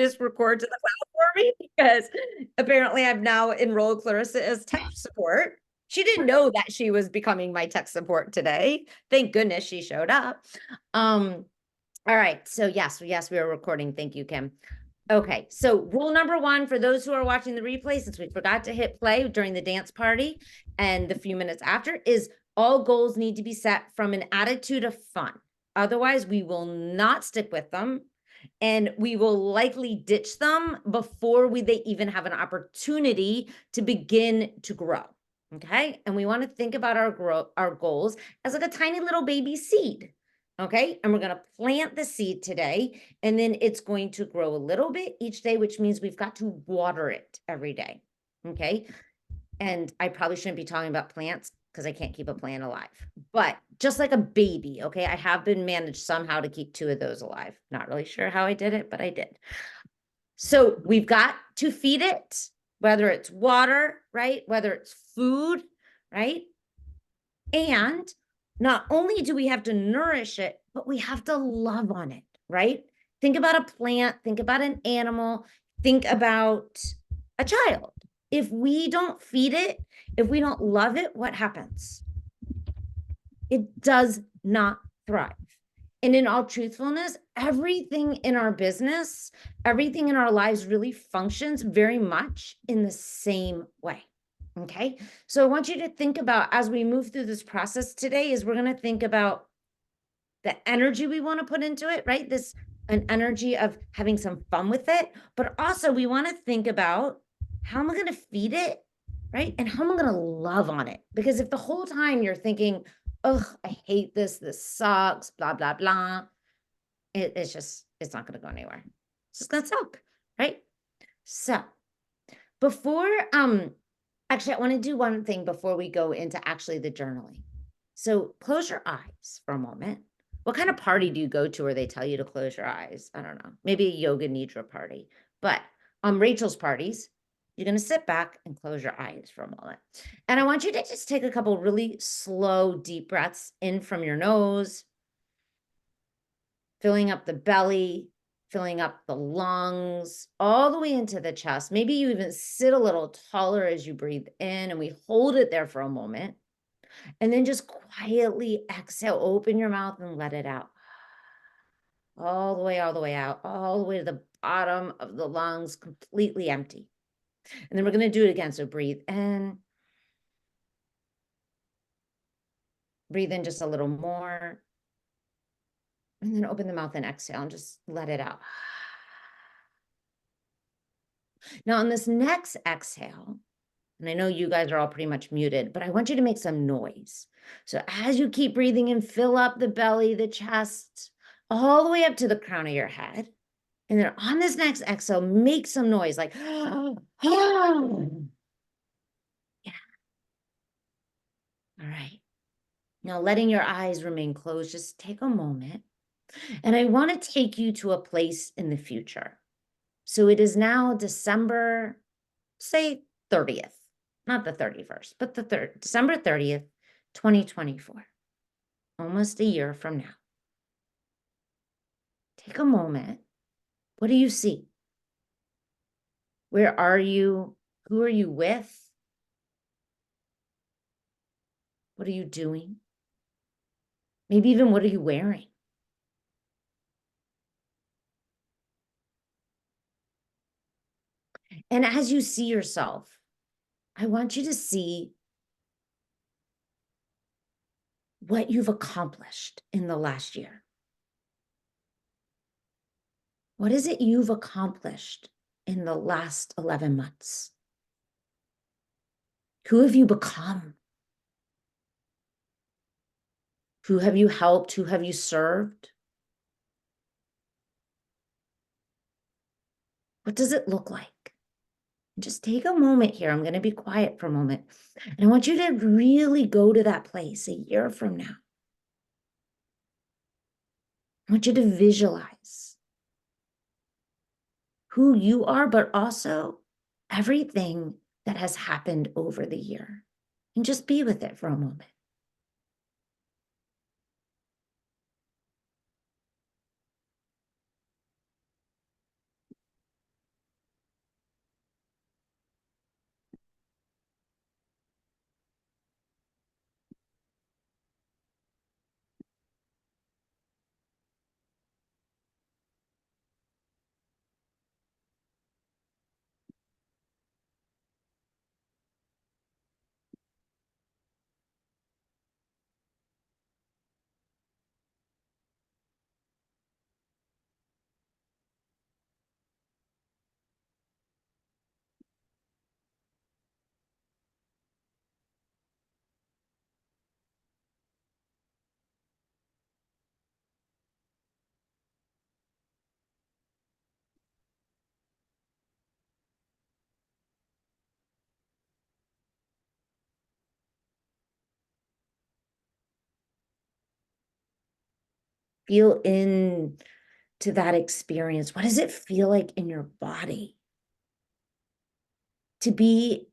just record to the cloud for me? Because apparently I've now enrolled Clarissa as tech support. She didn't know that she was becoming my tech support today. Thank goodness she showed up. All right. So yes, we are recording. Thank you, Kim. Okay, so rule number one for those who are watching the replay, since we forgot to hit play during the dance party and the few minutes after, is all goals need to be set from an attitude of fun. Otherwise, we will not stick with them and we will likely ditch them before they even have an opportunity to begin to grow. Okay, and we want to think about our goals as like a tiny little baby seed. Okay, and we're going to plant the seed today, and then it's going to grow a little bit each day, which means we've got to water it every day. Okay, and I probably shouldn't be talking about plants because I can't keep a plant alive, but just like a baby. Okay, I have been managed somehow to keep 2 of those alive. Not really sure how I did it, but I did. So we've got to feed it, whether it's water, right? Whether it's food, right? And not only do we have to nourish it, but we have to love on it, right? Think about a plant, think about an animal, think about a child. If we don't feed it, if we don't love it, what happens? It does not thrive. And in all truthfulness, everything in our business, everything in our lives really functions very much in the same way. Okay, so I want you to think about, as we move through this process today, is we're going to think about the energy we want to put into it, right? An energy of having some fun with it, but also we want to think about how am I going to feed it, right? And how am I going to love on it? Because if the whole time you're thinking, oh, I hate this sucks, blah, blah, blah, it's not going to go anywhere. It's just going to suck, right? So before, actually, I want to do one thing before we go into actually the journaling. So close your eyes for a moment. What kind of party do you go to where they tell you to close your eyes? I don't know. Maybe a yoga nidra party. But on Rachel's parties, you're going to sit back and close your eyes for a moment. And I want you to just take a couple really slow, deep breaths in from your nose, filling up the belly, filling up the lungs, all the way into the chest. Maybe you even sit a little taller as you breathe in, and we hold it there for a moment. And then just quietly exhale, open your mouth and let it out. All the way out, all the way to the bottom of the lungs, completely empty. And then we're going to do it again. So breathe in just a little more. And then open the mouth and exhale and just let it out. Now, on this next exhale, and I know you guys are all pretty much muted, but I want you to make some noise. So as you keep breathing in, fill up the belly, the chest, all the way up to the crown of your head. And then on this next exhale, make some noise like, yeah. All right. Now letting your eyes remain closed, just take a moment. And I want to take you to a place in the future. So it is now December, say 30th, not the 31st, but the December 30th, 2024, almost a year from now. Take a moment. What do you see? Where are you? Who are you with? What are you doing? Maybe even what are you wearing? And as you see yourself, I want you to see what you've accomplished in the last year. What is it you've accomplished in the last 11 months? Who have you become? Who have you helped? Who have you served? What does it look like? Just take a moment here. I'm going to be quiet for a moment. And I want you to really go to that place a year from now. I want you to visualize who you are, but also everything that has happened over the year. And just be with it for a moment. Feel in to that experience. What does it feel like in your body to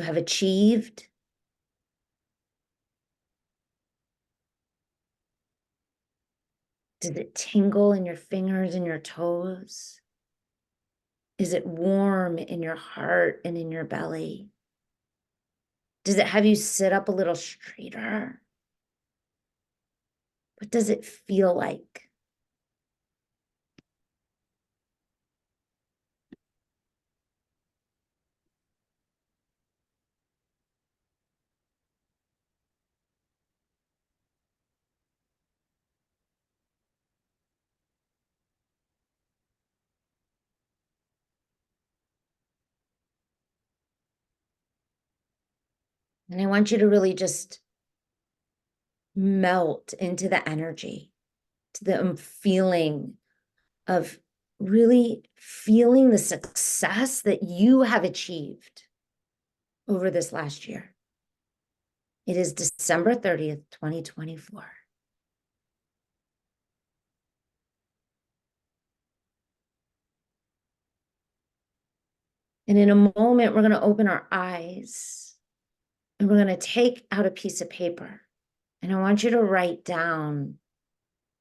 have achieved? Does it tingle in your fingers and your toes? Is it warm in your heart and in your belly? Does it have you sit up a little straighter? What does it feel like? And I want you to really just melt into the energy, to the feeling of really feeling the success that you have achieved over this last year. It is December 30th, 2024. And in a moment, we're going to open our eyes and we're going to take out a piece of paper. And I want you to write down,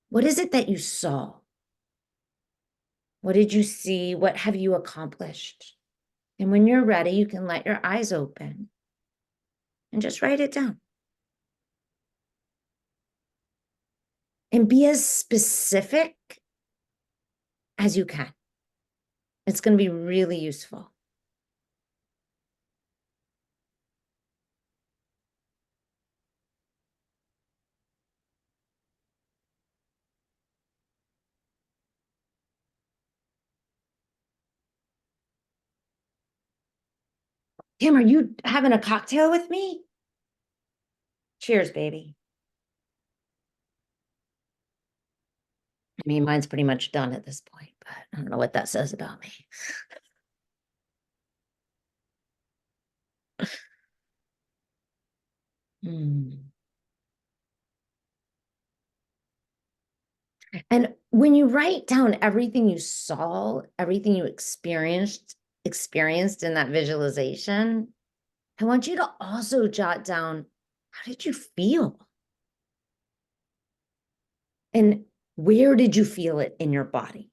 what is it that you saw? What did you see? What have you accomplished? And when you're ready, you can let your eyes open and just write it down. And be as specific as you can. It's going to be really useful. Kim, are you having a cocktail with me? Cheers, baby. I mean, mine's pretty much done at this point, but I don't know what that says about me. Hmm. And when you write down everything you saw, everything you experienced in that visualization, I want you to also jot down, how did you feel? And where did you feel it in your body?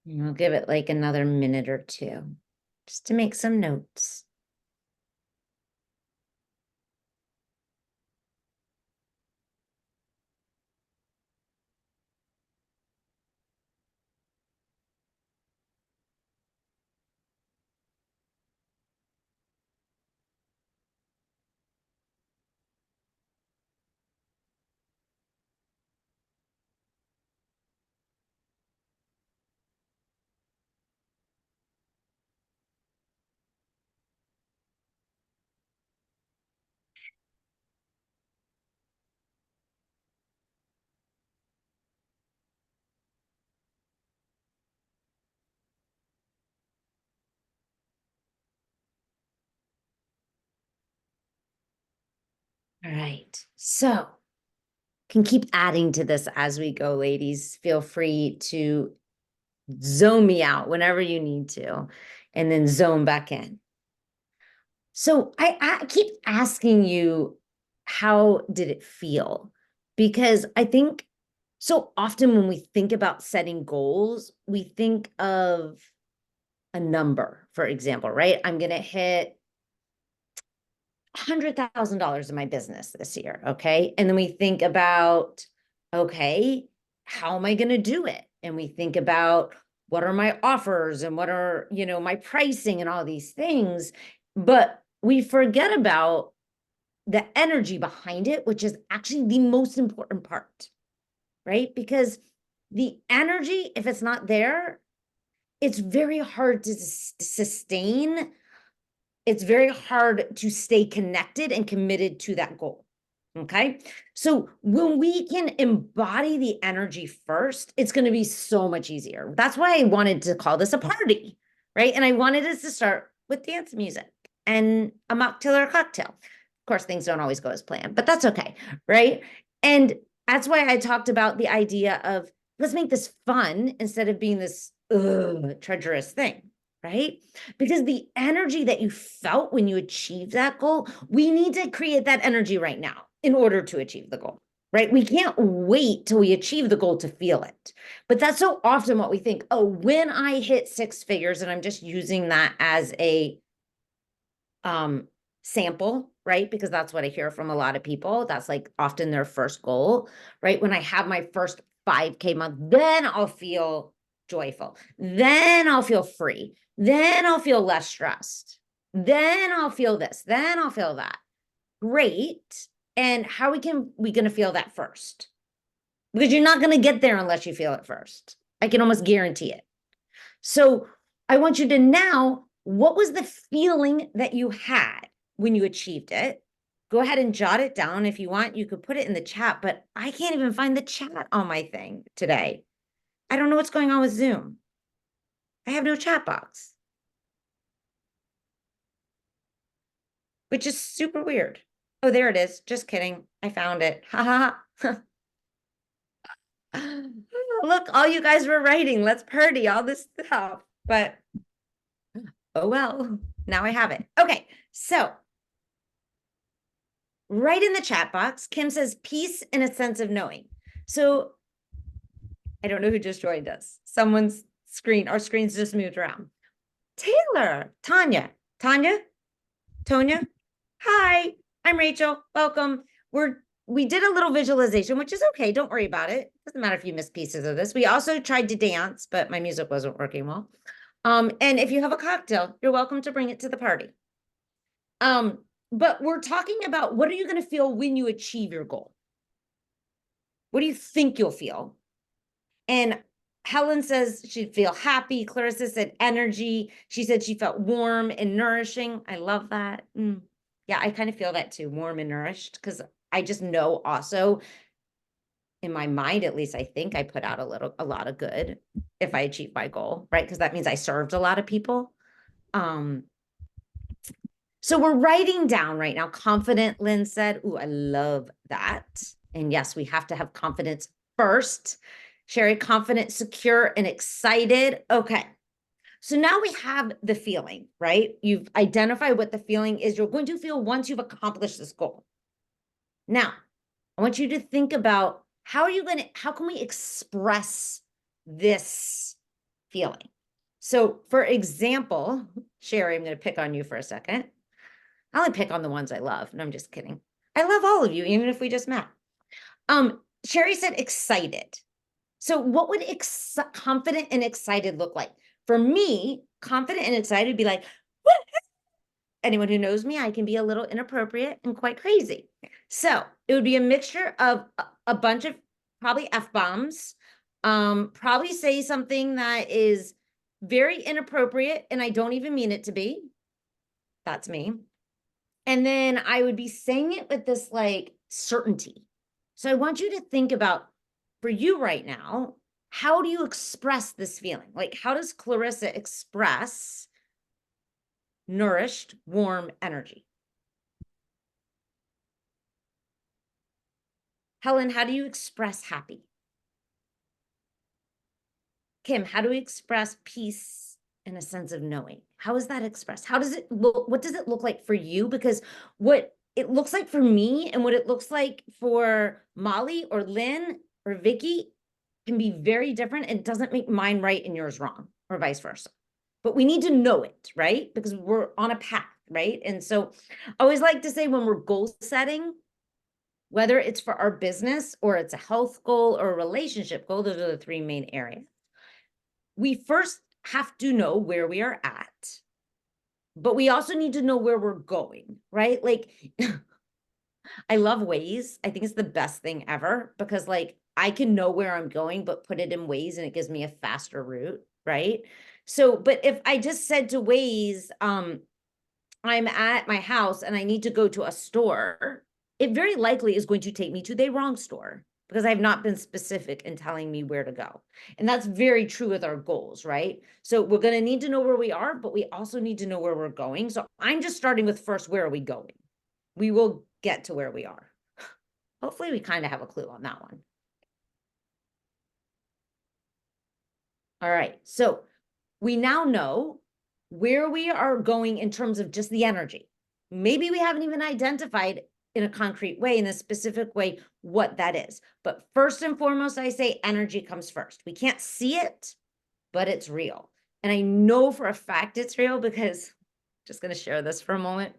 And I'll give it like another minute or two just to make some notes. All right. So can keep adding to this as we go, ladies. Feel free to zone me out whenever you need to, and then zone back in. So I keep asking you, how did it feel? Because I think so often when we think about setting goals, we think of a number, for example, right? I'm going to hit $100,000 in my business this year. Okay. And then we think about, okay, how am I going to do it? And we think about, what are my offers and what are, my pricing and all these things. But we forget about the energy behind it, which is actually the most important part, right? Because the energy, if it's not there, it's very hard to sustain. It's very hard to stay connected and committed to that goal. Okay. So when we can embody the energy first, it's going to be so much easier. That's why I wanted to call this a party, right? And I wanted us to start with dance music and a mocktail or cocktail. Of course, things don't always go as planned, but that's okay, right? And that's why I talked about the idea of let's make this fun instead of being this treacherous thing, right? Because the energy that you felt when you achieved that goal, we need to create that energy right now in order to achieve the goal, right? We can't wait till we achieve the goal to feel it. But that's so often what we think, oh, when I hit 6 figures, and I'm just using that as a sample, right? Because that's what I hear from a lot of people. That's like often their first goal, right? When I have my first 5K month, then I'll feel joyful. Then I'll feel free. Then I'll feel less stressed. Then I'll feel this. Then I'll feel that. Great. And how we going to feel that first? Because you're not going to get there unless you feel it first. I can almost guarantee it. So I want you to now, what was the feeling that you had when you achieved it? Go ahead and jot it down. If you want, you could put it in the chat, but I can't even find the chat on my thing today. I don't know what's going on with Zoom. I have no chat box, which is super weird. Oh, there it is. Just kidding. I found it. Ha ha. Look, all you guys were writing, let's party, all this stuff. But oh well, now I have it. Okay, so right in the chat box, Kim says peace and a sense of knowing. So I don't know who just joined us. Someone's screen, our screens just moved around. Taylor, Tonya, Tonya. Hi, I'm Rachel. Welcome. We did a little visualization, which is okay. Don't worry about it. Doesn't matter if you miss pieces of this. We also tried to dance, but my music wasn't working well. And if you have a cocktail, you're welcome to bring it to the party. But we're talking about what are you going to feel when you achieve your goal? What do you think you'll feel? And Helen says she'd feel happy. Clarissa said energy. She said she felt warm and nourishing. I love that. Yeah, I kind of feel that too, warm and nourished, because I just know also in my mind, at least I think I put out a lot of good if I achieve my goal, right? Because that means I served a lot of people. So we're writing down right now, confident, Lynn said. Ooh, I love that. And yes, we have to have confidence first. Sherry, confident, secure, and excited. Okay. So now we have the feeling, right? You've identified what the feeling is you're going to feel once you've accomplished this goal. Now, I want you to think about how can we express this feeling? So for example, Sherry, I'm going to pick on you for a second. I only pick on the ones I love. No, I'm just kidding. I love all of you, even if we just met. Sherry said excited. So what would confident and excited look like? For me, confident and excited would be like, anyone who knows me, I can be a little inappropriate and quite crazy. So it would be a mixture of a bunch of probably F-bombs, probably say something that is very inappropriate and I don't even mean it to be. That's me. And then I would be saying it with this like certainty. So I want you to think about, for you right now, how do you express this feeling? Like, how does Clarissa express nourished, warm energy? Helen, how do you express happy? Kim, how do we express peace and a sense of knowing? How is that expressed? How does it look? What does it look like for you? Because what it looks like for me and what it looks like for Molly or Lynn or Vicky can be very different. And it doesn't make mine right and yours wrong, or vice versa. But we need to know it, right? Because we're on a path, right? And so I always like to say when we're goal setting, whether it's for our business or it's a health goal or a relationship goal, those are the 3 main areas. we first have to know where we are at, but we also need to know where we're going, right? Like, I love Waze. I think it's the best thing ever because like I can know where I'm going, but put it in Waze and it gives me a faster route, right? So, but if I just said to Waze, I'm at my house and I need to go to a store, it very likely is going to take me to the wrong store because I've not been specific in telling me where to go. And that's very true with our goals, right? So we're going to need to know where we are, but we also need to know where we're going. So I'm just starting with first, where are we going? We will get to where we are. Hopefully we kind of have a clue on that one. All right, so we now know where we are going in terms of just the energy. Maybe we haven't even identified in a concrete way, in a specific way, what that is. But first and foremost, I say energy comes first. We can't see it, but it's real. And I know for a fact it's real because just going to share this for a moment.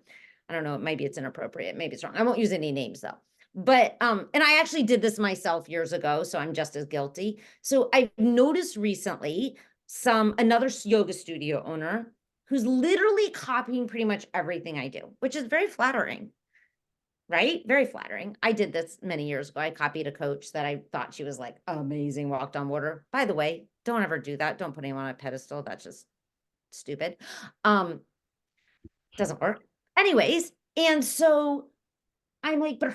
I don't know, maybe it's inappropriate, maybe it's wrong. I won't use any names though. But and I actually did this myself years ago, so I'm just as guilty. So I've noticed recently another yoga studio owner who's literally copying pretty much everything I do, which is very flattering, right? Very flattering. I did this many years ago. I copied a coach that I thought she was like amazing, walked on water. By the way, don't ever do that. Don't put anyone on a pedestal. That's just stupid. Doesn't work. Anyways, and so I'm like, but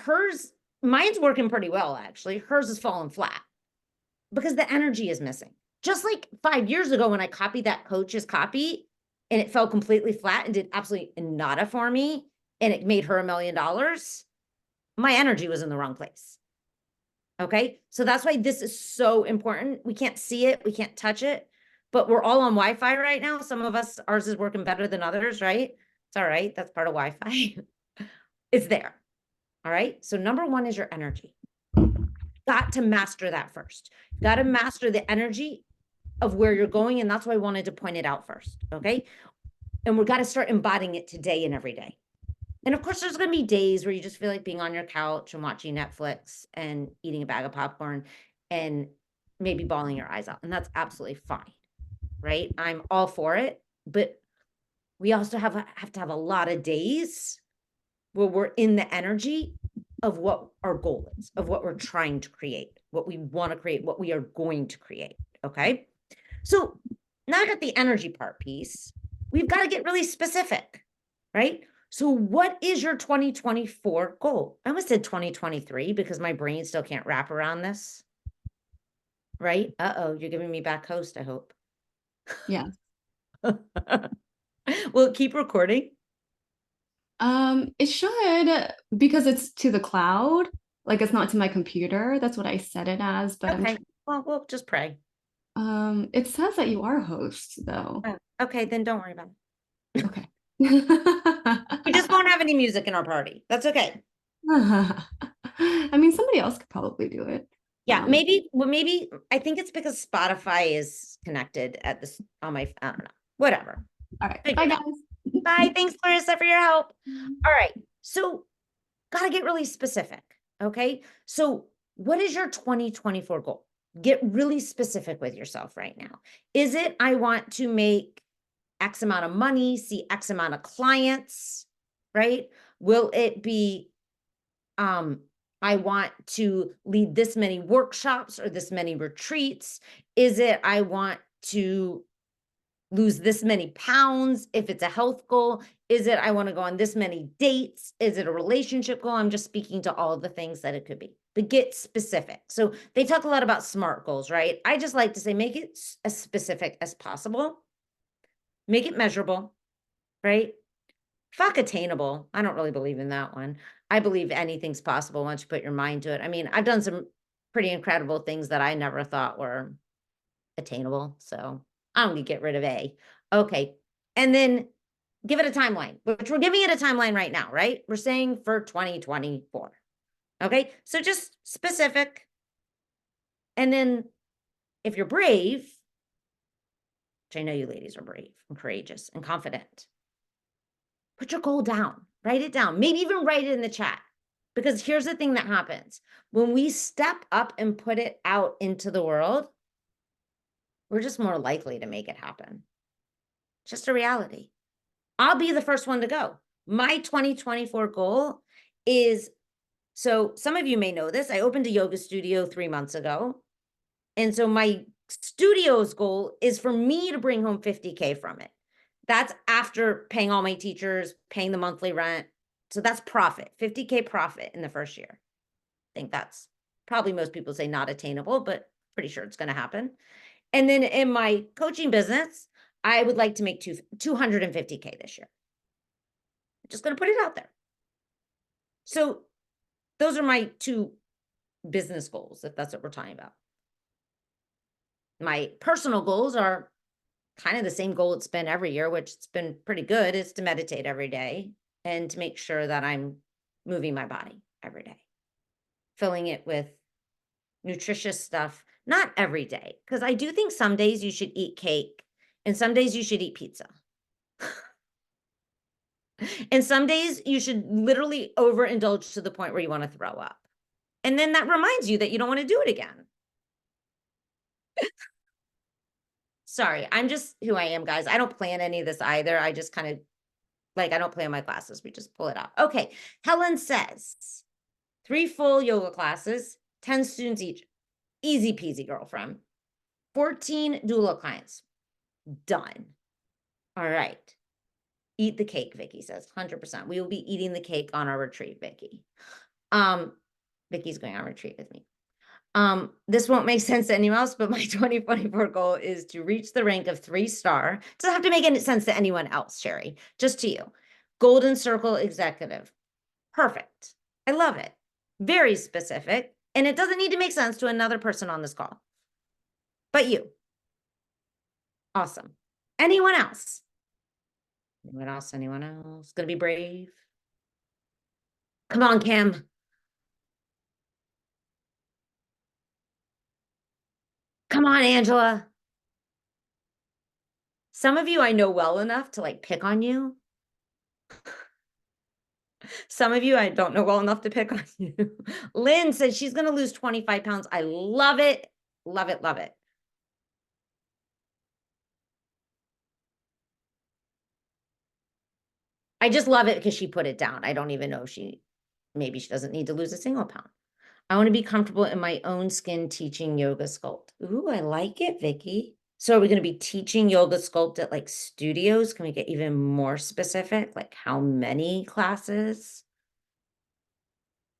mine's working pretty well, actually. Hers has fallen flat because the energy is missing. Just like 5 years ago when I copied that coach's copy and it fell completely flat and did absolutely nada for me and it made her $1 million, my energy was in the wrong place. Okay, so that's why this is so important. We can't see it, we can't touch it, but we're all on Wi-Fi right now. Some of us, ours is working better than others, right? It's all right, that's part of Wi-Fi. It's there. All right, so number one is your energy. Got to master that first. Got to master the energy of where you're going, and that's why I wanted to point it out first, okay? And we've got to start embodying it today and every day. And of course, there's going to be days where you just feel like being on your couch and watching Netflix and eating a bag of popcorn and maybe bawling your eyes out. And that's absolutely fine, right? I'm all for it. But we also have to have a lot of days where we're in the energy of what our goal is, of what we're trying to create, what we want to create, what we are going to create, okay? So now I got the energy part piece. We've got to get really specific, right? So what is your 2024 goal? I almost said 2023 because my brain still can't wrap around this, right? Uh-oh, you're giving me back host, I hope. Yeah. Will it keep recording? It should, because it's to the cloud. Like it's not to my computer. That's what I set it as, but Okay, well, we'll just pray. it says that you are host though. Oh, okay, then don't worry about it. Okay. We just won't have any music in our party. That's okay. I mean, somebody else could probably do it. Yeah, maybe I think it's because Spotify is connected at this on my, I don't know, whatever. All right. Bye, guys. Bye. Thanks, Clarissa, for your help. All right. So, got to get really specific. Okay. So, what is your 2024 goal? Get really specific with yourself right now. Is it, I want to make X amount of money, see X amount of clients, right? Will it be, I want to lead this many workshops or this many retreats? Is it, I want to lose this many pounds if it's a health goal? Is it, I want to go on this many dates? Is it a relationship goal? I'm just speaking to all of the things that it could be, but get specific. So they talk a lot about SMART goals, right? I just like to say, make it as specific as possible. Make it measurable, right? Fuck attainable. I don't really believe in that one. I believe anything's possible once you put your mind to it. I mean, I've done some pretty incredible things that I never thought were attainable. So I'm gonna get rid of A. Okay. And then give it a timeline, which we're giving it a timeline right now, right? We're saying for 2024. Okay. So just specific. And then if you're brave, which I know you ladies are brave and courageous and confident, put your goal down, write it down, maybe even write it in the chat. Because here's the thing that happens when we step up and put it out into the world, we're just more likely to make it happen. Just a reality. I'll be the first one to go. My 2024 goal is, so some of you may know this, I opened a yoga studio 3 months ago. And so my studio's goal is for me to bring home 50K from it. That's after paying all my teachers, paying the monthly rent. So that's profit, 50K profit in the first year. I think that's probably, most people say not attainable, but pretty sure it's going to happen. And then in my coaching business, I would like to make 250K this year. I'm just going to put it out there. So those are my 2 business goals, if that's what we're talking about. My personal goals are kind of the same goal it's been every year, which it's been pretty good, is to meditate every day and to make sure that I'm moving my body every day, filling it with nutritious stuff, not every day, because I do think some days you should eat cake and some days you should eat pizza. And some days you should literally overindulge to the point where you want to throw up. And then that reminds you that you don't want to do it again. Sorry, I'm just who I am, guys. I don't plan any of this either. I just kind of, like, I don't plan my classes. We just pull it out. Okay. Helen says 3 full yoga classes, 10 students each. Easy peasy, girlfriend. 14 doula clients. Done. All right. Eat the cake, Vicky says. 100%. We will be eating the cake on our retreat, Vicky. Vicky's going on retreat with me. This won't make sense to anyone else, but my 2024 goal is to reach the rank of 3-star. It doesn't have to make any sense to anyone else, Sherry, just to you. Golden Circle executive. Perfect. I love it. Very specific. And it doesn't need to make sense to another person on this call, but you. Awesome. Anyone else? Anyone else? Anyone else? Gonna be brave? Come on, Kim. Come on, Angela. Some of you I know well enough to like pick on you. Some of you I don't know well enough to pick on you. Lynn says she's going to lose 25 pounds. I love it. Love it. Love it. I just love it because she put it down. I don't even know if maybe she doesn't need to lose a single pound. I want to be comfortable in my own skin teaching yoga sculpt. Ooh, I like it, Vicky. So are we going to be teaching yoga sculpt at like studios? Can we get even more specific? Like how many classes?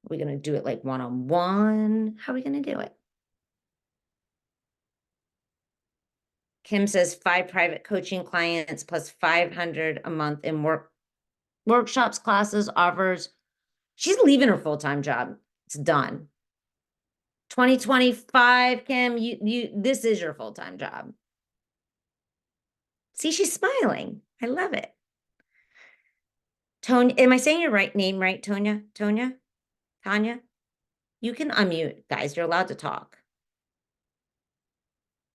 Are we going to do it like one-on-one? How are we going to do it? Kim says 5 private coaching clients plus 500 a month in workshops, classes, offers. She's leaving her full-time job. It's done. 2025, Kim, this is your full-time job. See, she's smiling. I love it. Tonya, am I saying your name right, Tonya? Tanya? You can unmute, guys. You're allowed to talk.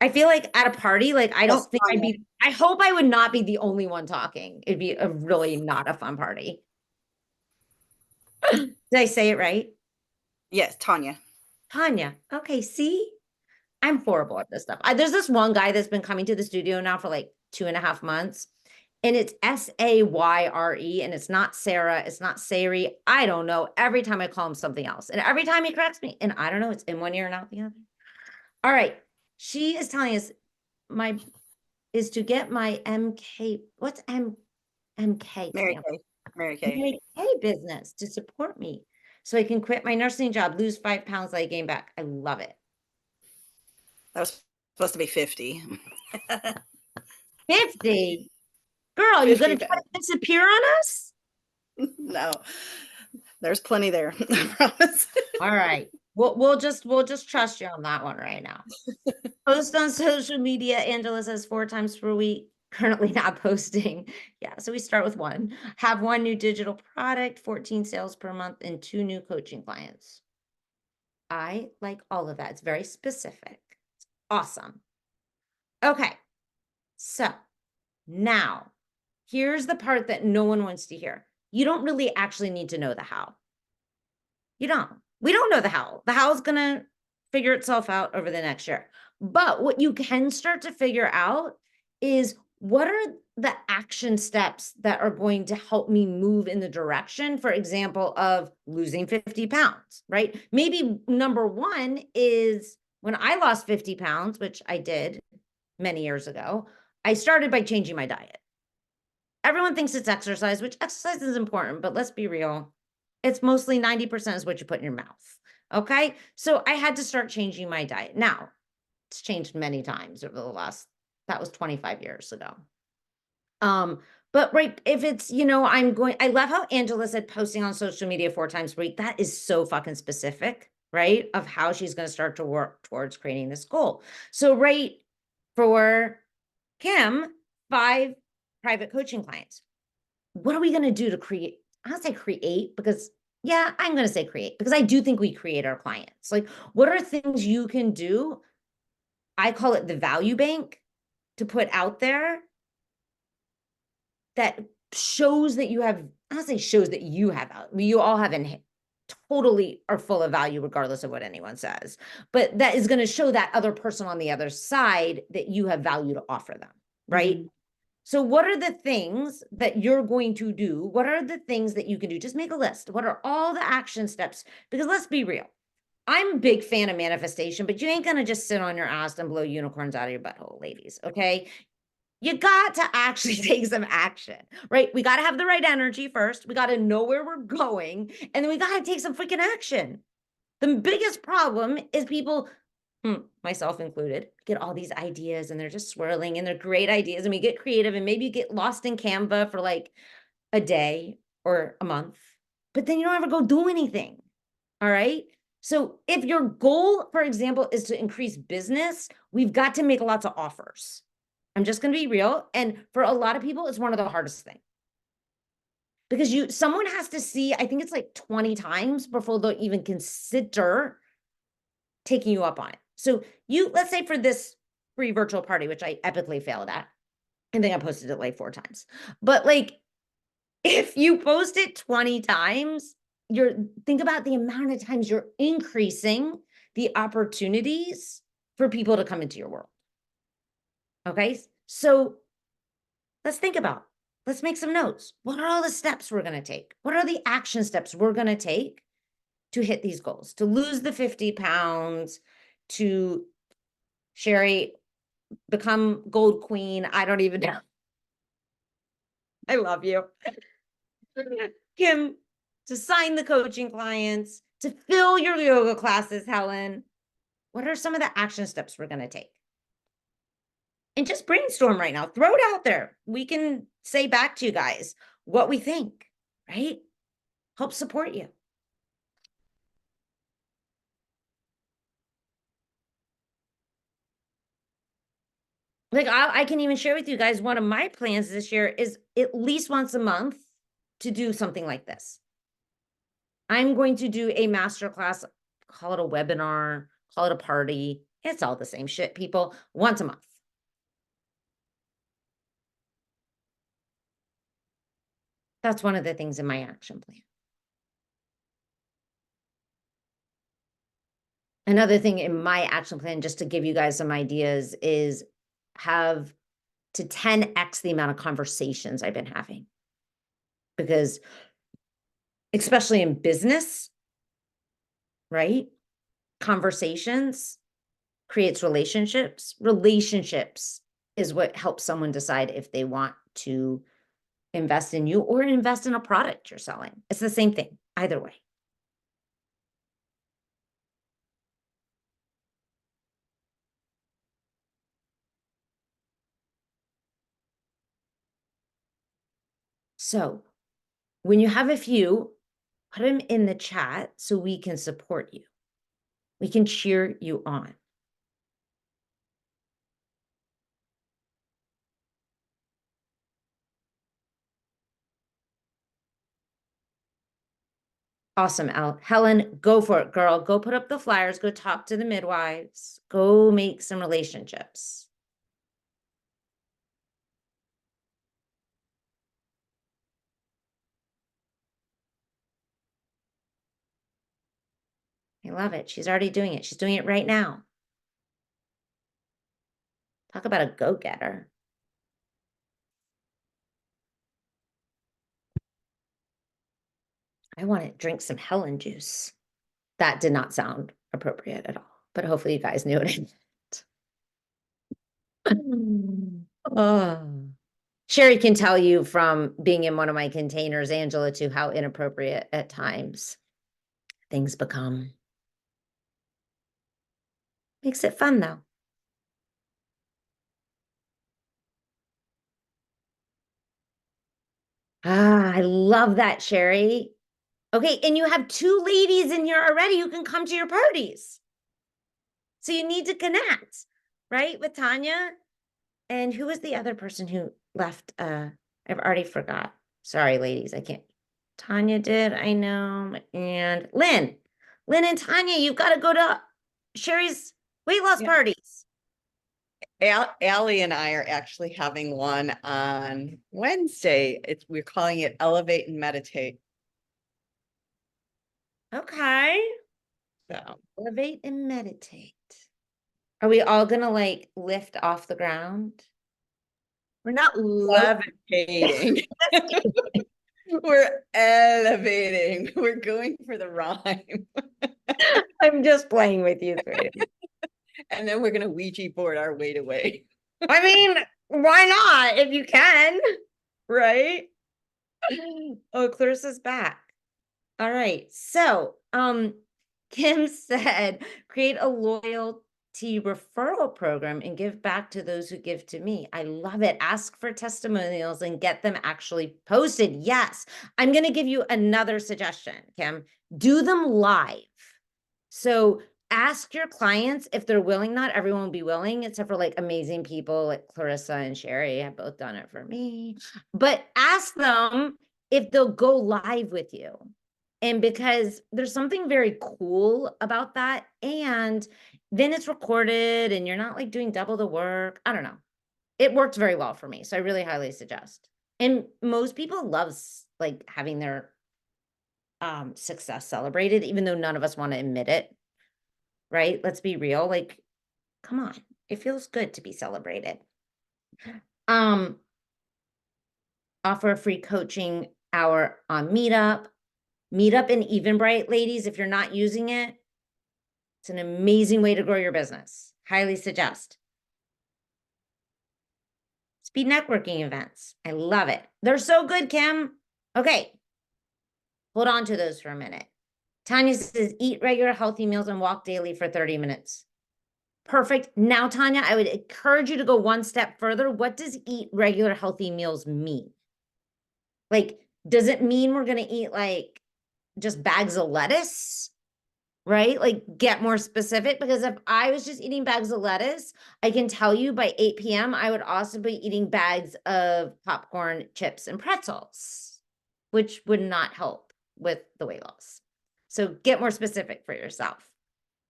I feel like at a party, like I don't think I hope I would not be the only one talking. It'd be a really not a fun party. Did I say it right? Yes, Tanya. Tanya. Okay, see? I'm horrible at this stuff. There's this one guy that's been coming to the studio now for like 2.5 months. And it's Sayre, and it's not Sarah, it's not Sari. I don't know. Every time I call him something else. And every time he corrects me, and I don't know, it's in one ear and out the other. All right. She is telling us is to get my MK. What's MK? Mary Kay. Mary Kay business to support me so I can quit my nursing job, lose 5 pounds that I gained back. I love it. That was supposed to be 50. 50? Girl, you're going to try to disappear on us? No, there's plenty there. I promise. All right. We'll just trust you on that one right now. Post on social media. Angela says 4 times per week. Currently not posting. Yeah, so we start with 1. Have 1 new digital product, 14 sales per month, and 2 new coaching clients. I like all of that. It's very specific. It's awesome. Okay. So now here's the part that no one wants to hear. You don't really actually need to know the how. You don't. We don't know the how. The how is going to figure itself out over the next year. But what you can start to figure out is what are the action steps that are going to help me move in the direction, for example, of losing 50 pounds, right? Maybe number one is when I lost 50 pounds, which I did many years ago, I started by changing my diet. Everyone thinks it's exercise, which exercise is important, but let's be real. It's mostly 90% is what you put in your mouth. Okay. So I had to start changing my diet. Now, it's changed many times over the last, that was 25 years ago. But right, if it's, I love how Angela said posting on social media 4 times per week. That is so fucking specific, right? Of how she's going to start to work towards creating this goal. So, right, for Kim, 5 private coaching clients. What are we going to do to create? I'll say create because, yeah, I'm going to say create because I do think we create our clients. Like, what are things you can do? I call it the value bank to put out there that shows that you have, I'll say shows that you have value. You all have totally are full of value, regardless of what anyone says. But that is going to show that other person on the other side that you have value to offer them, right? Mhm. So what are the things that you're going to do? What are the things that you can do? Just make a list. What are all the action steps? Because let's be real. I'm a big fan of manifestation, but you ain't going to just sit on your ass and blow unicorns out of your butthole, ladies. Okay. You got to actually take some action, right? We got to have the right energy first. We got to know where we're going. And then we got to take some freaking action. The biggest problem is people, myself included, get all these ideas and they're just swirling and they're great ideas. And we get creative and maybe you get lost in Canva for like a day or a month, but then you don't ever go do anything. All right. So if your goal, for example, is to increase business, we've got to make lots of offers. I'm just going to be real. And for a lot of people, it's one of the hardest things because someone has to see, I think it's like 20 times before they'll even consider taking you up on it. So let's say for this free virtual party, which I epically failed at, I think I posted it like 4 times, but like, if you post it 20 times, think about the amount of times you're increasing the opportunities for people to come into your world. Okay. So let's make some notes. What are all the steps we're going to take? What are the action steps we're going to take to hit these goals, to lose the 50 pounds, to Sherry, become gold queen? I don't even know. I love you. Kim, to sign the coaching clients, to fill your yoga classes, Helen. What are some of the action steps we're going to take? And just brainstorm right now. Throw it out there. We can say back to you guys what we think, right? Help support you. Like I can even share with you guys, one of my plans this year is at least once a month to do something like this. I'm going to do a masterclass, call it a webinar, call it a party. It's all the same shit, people, once a month. That's one of the things in my action plan. Another thing in my action plan, just to give you guys some ideas, is have to 10x the amount of conversations I've been having. Because especially in business, right? Conversations creates relationships. Relationships is what helps someone decide if they want to invest in you or invest in a product you're selling. It's the same thing, either way. So when you have a few, put them in the chat so we can support you. We can cheer you on. Awesome, Helen, go for it, girl. Go put up the flyers, go talk to the midwives, go make some relationships. I love it. She's already doing it. She's doing it right now. Talk about a go-getter. I want to drink some Helen juice. That did not sound appropriate at all, but hopefully you guys knew what I meant. Oh. Sherry can tell you from being in one of my containers, Angela, too, how inappropriate at times things become. Makes it fun though. Ah, I love that, Sherry. Okay, and you have 2 ladies in here already who can come to your parties. So you need to connect, right? With Tanya. And who was the other person who left? I've already forgot. Sorry, ladies, I can't. Tanya did, I know. And Lynn. Lynn and Tanya, you've got to go to Sherry's weight loss Yeah. parties. Allie and I are actually having one on Wednesday. We're calling it Elevate and Meditate. Okay. So Elevate and meditate. Are we all gonna like lift off the ground? we're not levitating. We're elevating. We're going for the rhyme. I'm just playing with you, sweetie. And then we're going to Ouija board our weight away. I mean, why not if you can, right? Oh, Clarissa's back. All right. So, Kim said, create a loyalty referral program and give back to those who give to me. I love it. Ask for testimonials and get them actually posted. Yes. I'm going to give you another suggestion, Kim. Do them live. So ask your clients if they're willing. Not everyone will be willing, except for like amazing people like Clarissa and Sherry have both done it for me. But ask them if they'll go live with you. And because there's something very cool about that. And then it's recorded and you're not like doing double the work. I don't know. It worked very well for me. So I really highly suggest. And most people love like having their success celebrated, even though none of us want to admit it. Right? Let's be real. Like, come on. It feels good to be celebrated. Offer a free coaching hour on Meetup. Meetup and Eventbrite, ladies, if you're not using it, it's an amazing way to grow your business. Highly suggest. Speed networking events. I love it. They're so good, Kim. Okay. Hold on to those for a minute. Tanya says, eat regular healthy meals and walk daily for 30 minutes. Perfect. Now, Tanya, I would encourage you to go one step further. What does eat regular healthy meals mean? Like, does it mean we're going to eat like just bags of lettuce? Right? Like, get more specific, because if I was just eating bags of lettuce, I can tell you by 8 p.m., I would also be eating bags of popcorn, chips, and pretzels, which would not help with the weight loss. So get more specific for yourself.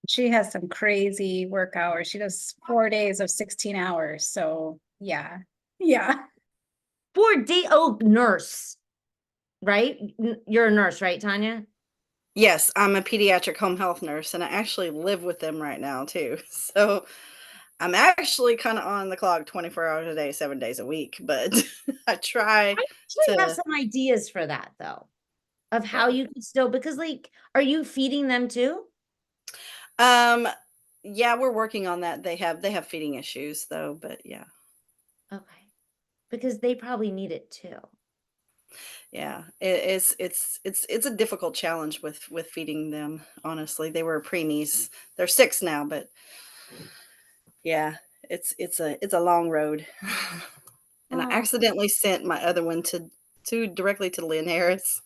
She has some crazy work hours. She does 4 days of 16 hours. So yeah. Yeah. 4 day, oh, nurse, right? You're a nurse, right, Tanya? Yes, I'm a pediatric home health nurse and I actually live with them right now too. So I'm actually kind of on the clock 24 hours a day, 7 days a week, but I try I actually have to. some ideas for that though, of how you can still, because like, are you feeding them too? Yeah, we're working on that. They have feeding issues though, but yeah. Okay. Because they probably need it too. Yeah, it's a difficult challenge with feeding them. Honestly, they were preemies. They're 6 now, but yeah, it's a long road. And I Oh, accidentally sent my other one to directly to Lynn Harris.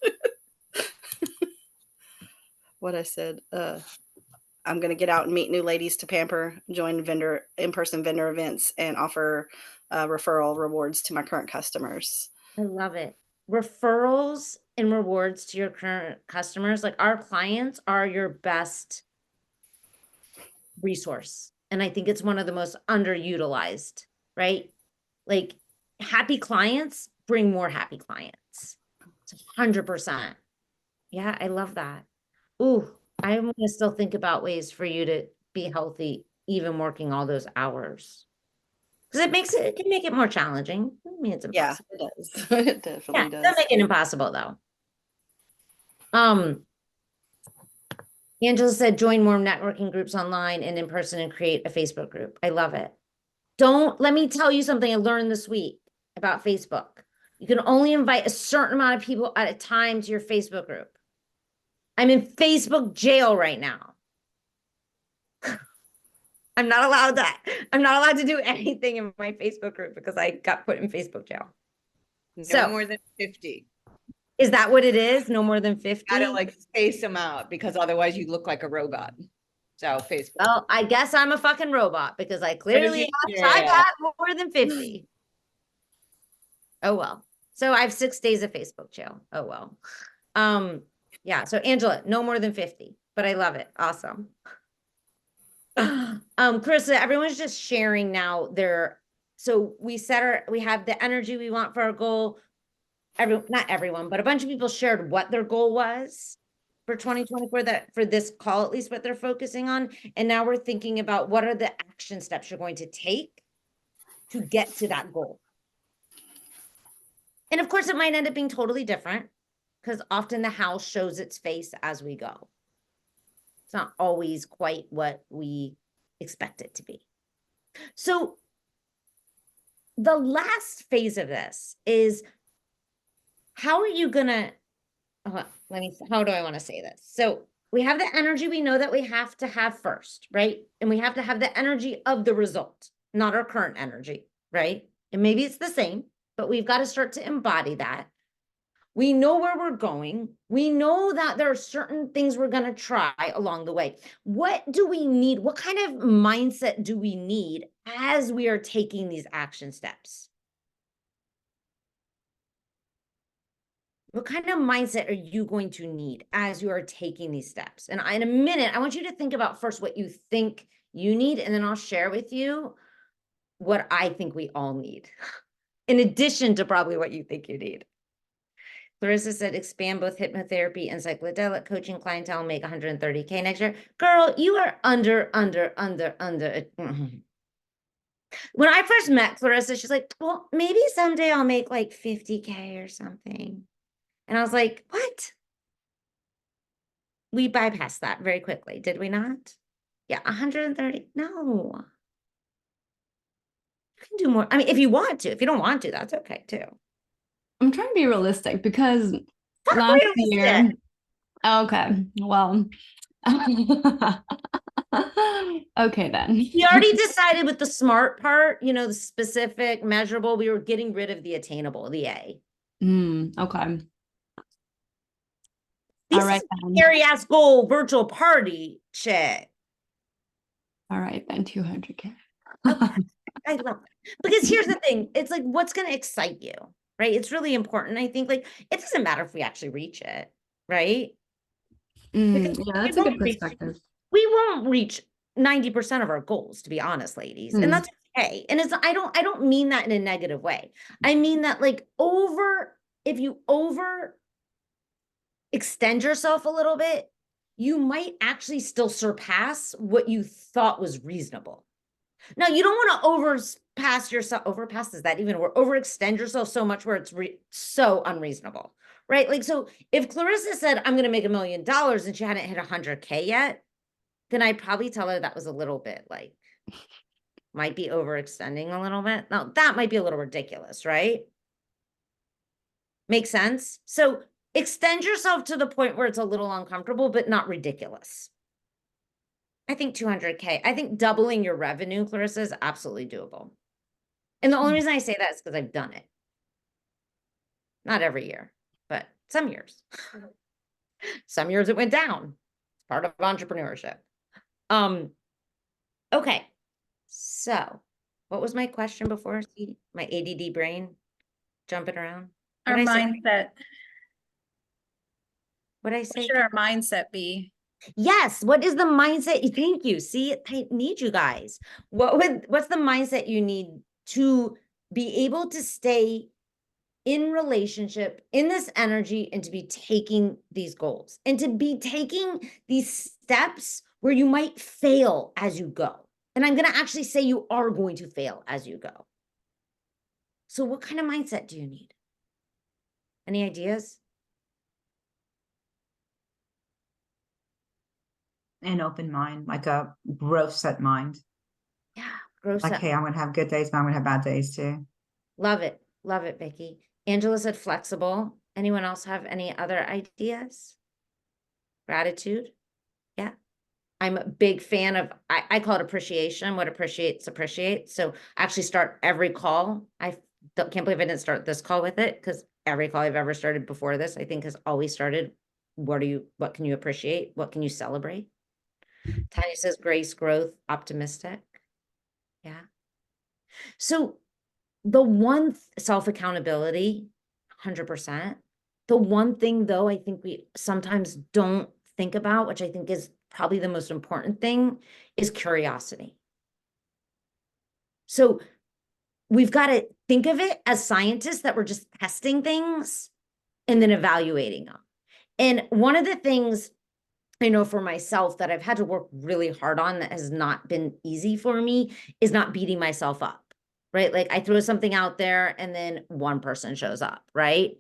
What I said, I'm gonna get out and meet new ladies to pamper, join in-person vendor events, and offer referral rewards to my current customers. I love it. Referrals and rewards to your current customers. Like, our clients are your best resource. And I think it's one of the most underutilized, right? Like, happy clients bring more happy clients. It's 100%. Yeah, I love that. Ooh, I'm gonna still think about ways for you to be healthy, even working all those hours. Because it can make it more challenging. I mean, it's Yeah, impossible. it does. It Yeah, definitely don't does. make it impossible though. Angela said, join more networking groups online and in person and create a Facebook group. I love it. Let me tell you something I learned this week about Facebook. You can only invite a certain amount of people at a time to your Facebook group. I'm in Facebook jail right now. I'm not allowed to do anything in my Facebook group because I got put in Facebook jail. No So- more than 50. Is that what it is? No more than 50? Gotta like space them out because otherwise you look like a robot. So Facebook. Well, I guess I'm a fucking robot because I clearly you- I've yeah. got more than 50. Oh well. So I have 6 days of Facebook jail. Oh well. Yeah, so Angela, no more than 50, but I love it. Awesome. Carissa, everyone's just sharing now so we have the energy we want for our goal. Not everyone, but a bunch of people shared what their goal was for 2024, that for this call, at least what they're focusing on. And now we're thinking about what are the action steps you're going to take to get to that goal. And of course, it might end up being totally different because often the house shows its face as we go. It's not always quite what we expect it to be. So the last phase of this is, how are you gonna, how do I want to say this? So we have the energy we know that we have to have first, right? And we have to have the energy of the result, not our current energy, right? And maybe it's the same, but we've got to start to embody that. We know where we're going. We know that there are certain things we're going to try along the way. What do we need? What kind of mindset do we need as we are taking these action steps? What kind of mindset are you going to need as you are taking these steps? And in a minute, I want you to think about first what you think you need, and then I'll share with you what I think we all need, in addition to probably what you think you need. Clarissa said, expand both hypnotherapy and psychedelic coaching clientele, make 130K next year. Girl, you are under. When I first met Clarissa, she's like, well, maybe someday I'll make like 50K or something. And I was like, what? We bypassed that very quickly, did we not? Yeah, 130. No. You can do more. I mean, if you want to. If you don't want to, that's okay too. I'm trying to be realistic because Fuck last realistic. year, okay, well, okay then. We already decided with the SMART part, the specific, measurable, we were getting rid of the attainable, the A. Okay. This All right is then. scary ass goal virtual party shit. All right then, 200K. I love that. Because here's the thing, it's like, what's going to excite you, right? It's really important. I think like, it doesn't matter if we actually reach it, right? Yeah, that's a good won't reach- perspective. We won't reach 90% of our goals, to be honest, ladies. And that's okay. And I don't mean that in a negative way. I mean that like if you extend yourself a little bit, you might actually still surpass what you thought was reasonable. Now, you don't want to overpass is that even a word? Overextend yourself so much where it's so unreasonable, right? Like, so if Clarissa said, I'm going to make $1 million and she hadn't hit 100K yet, then I'd probably tell her that was a little bit like, might be overextending a little bit. Now, that might be a little ridiculous, right? Makes sense? So extend yourself to the point where it's a little uncomfortable, but not ridiculous. I think 200K. I think doubling your revenue, Clarissa, is absolutely doable. And the only reason I say that is because I've done it. Not every year, but some years. Some years it went down. It's part of entrepreneurship. Okay. So what was my question before? See, my ADD brain jumping around. Our What'd I say? mindset, What'd I what say? should our mindset be? Yes. What is the mindset? Thank you. See, I need you guys. What's the mindset you need to be able to stay in relationship, in this energy, and to be taking these goals and to be taking these steps where you might fail as you go? And I'm going to actually say you are going to fail as you go. So what kind of mindset do you need? Any ideas? An open mind, like a growth set mind. Yeah, grow Like, set. hey, I'm gonna have good days, but I'm gonna have bad days too. Love it. Love it, Vicky. Angela said flexible. Anyone else have any other ideas? Gratitude. Yeah. I'm a big fan of, I call it appreciation. What appreciates, appreciates. So I actually start every call. Can't believe I didn't start this call with it, because every call I've ever started before this, I think, has always started, what can you appreciate? What can you celebrate? Tanya says grace, growth, optimistic. Yeah. So the one self-accountability, 100%. The one thing though, I think we sometimes don't think about, which I think is probably the most important thing, is curiosity. So we've got to think of it as scientists that we're just testing things and then evaluating them. And one of the things I know for myself that I've had to work really hard on, that has not been easy for me, is not beating myself up, right? Like I throw something out there and then one person shows up, right?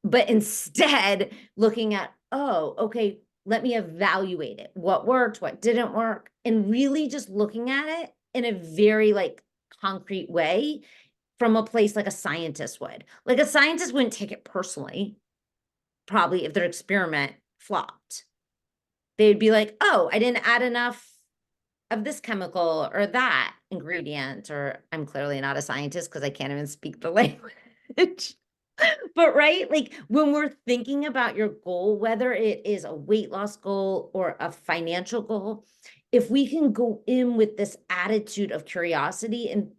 But instead looking at, oh, okay, let me evaluate it. What worked, what didn't work, and really just looking at it in a very like concrete way, from a place like a scientist would. Like a scientist wouldn't take it personally, probably, if their experiment flopped. They'd be like, oh, I didn't add enough of this chemical or that ingredient, or I'm clearly not a scientist because I can't even speak the language. But right, like when we're thinking about your goal, whether it is a weight loss goal or a financial goal, if we can go in with this attitude of curiosity and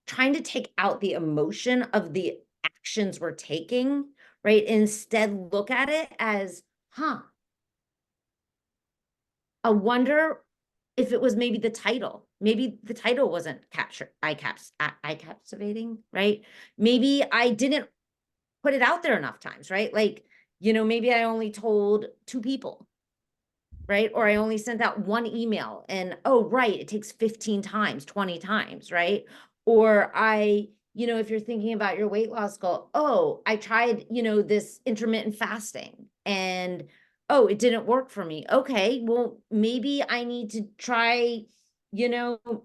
trying to take out the emotion of the actions we're taking, right? Instead, look at it as, I wonder if it was maybe the title. Maybe the title wasn't eye-captivating, right? Maybe I didn't put it out there enough times, right? Like, maybe I only told 2 people, right? Or I only sent out 1 email and, oh, right, it takes 15 times, 20 times, right? Or if you're thinking about your weight loss goal, oh, I tried, this intermittent fasting and, oh, it didn't work for me. Okay, well, maybe I need to try,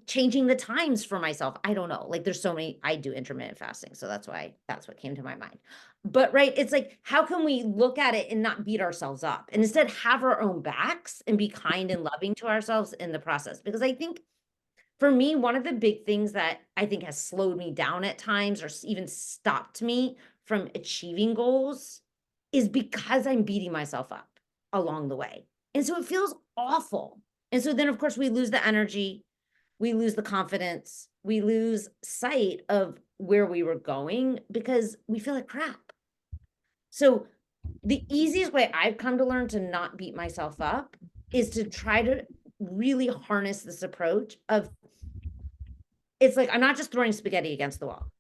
changing the times for myself. I don't know. Like there's so many, I do intermittent fasting. So that's what came to my mind. But right, it's like, how can we look at it and not beat ourselves up, and instead have our own backs and be kind and loving to ourselves in the process? Because I think for me, one of the big things that I think has slowed me down at times, or even stopped me from achieving goals, is because I'm beating myself up along the way. And so it feels awful. And so then, of course, we lose the energy, we lose the confidence, we lose sight of where we were going because we feel like crap. So the easiest way I've come to learn to not beat myself up is to try to really harness this approach of, it's like, I'm not just throwing spaghetti against the wall.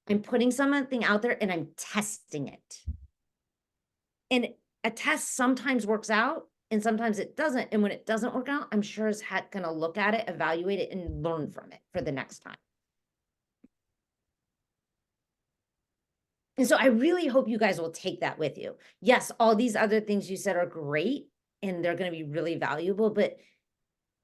I'm putting something out there and I'm testing it. And a test sometimes works out and sometimes it doesn't. And when it doesn't work out, I'm sure as heck gonna look at it, evaluate it, and learn from it for the next time. And so I really hope you guys will take that with you. Yes, all these other things you said are great and they're going to be really valuable, but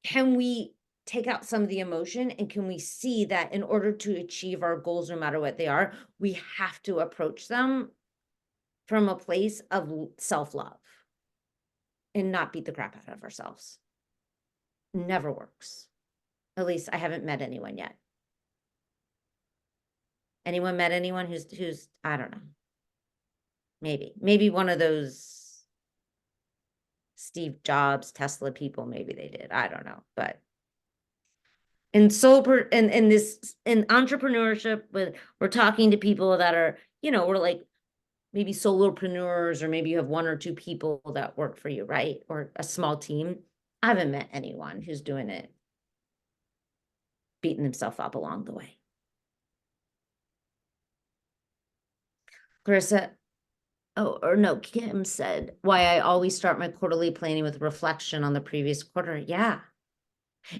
can we take out some of the emotion, and can we see that in order to achieve our goals, no matter what they are, we have to approach them from a place of self-love and not beat the crap out of ourselves. Never works. At least I haven't met anyone yet. Anyone met anyone who's, I don't know. Maybe one of those Steve Jobs, Tesla people, maybe they did. I don't know. But in entrepreneurship, we're talking to people that are, we're like maybe solopreneurs, or maybe you have 1 or 2 people that work for you, right? Or a small team. I haven't met anyone who's doing it, beating themselves up along the way. Clarissa, Kim said, why I always start my quarterly planning with reflection on the previous quarter. Yeah.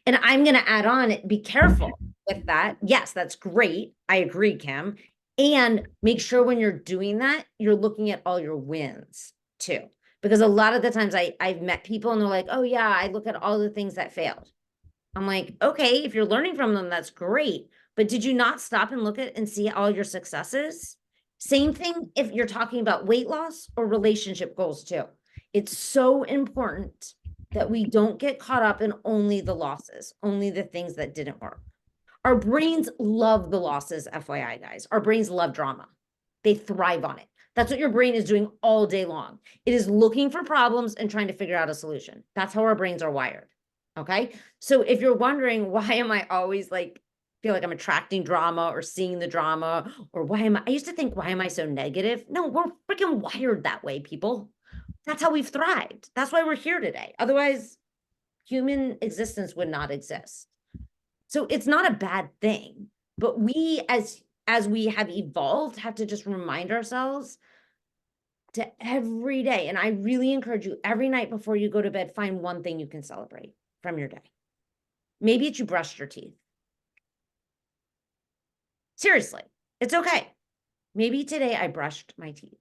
And I'm going to add on, be careful with that. Yes, that's great. I agree, Kim. And make sure when you're doing that, you're looking at all your wins too. Because a lot of the times I've met people and they're like, oh yeah, I look at all the things that failed. I'm like, okay, if you're learning from them, that's great. But did you not stop and look at and see all your successes? Same thing if you're talking about weight loss or relationship goals too. It's so important that we don't get caught up in only the losses, only the things that didn't work. Our brains love the losses, FYI, guys. Our brains love drama. They thrive on it. That's what your brain is doing all day long. It is looking for problems and trying to figure out a solution. That's how our brains are wired. Okay. So if you're wondering, why am I always like, feel like I'm attracting drama or seeing the drama, or I used to think, why am I so negative? No, we're freaking wired that way, people. That's how we've thrived. That's why we're here today. Otherwise, human existence would not exist. So it's not a bad thing, but we as we have evolved have to just remind ourselves to every day. And I really encourage you every night before you go to bed, find one thing you can celebrate from your day. Maybe it's you brushed your teeth. Seriously, it's okay. Maybe today I brushed my teeth.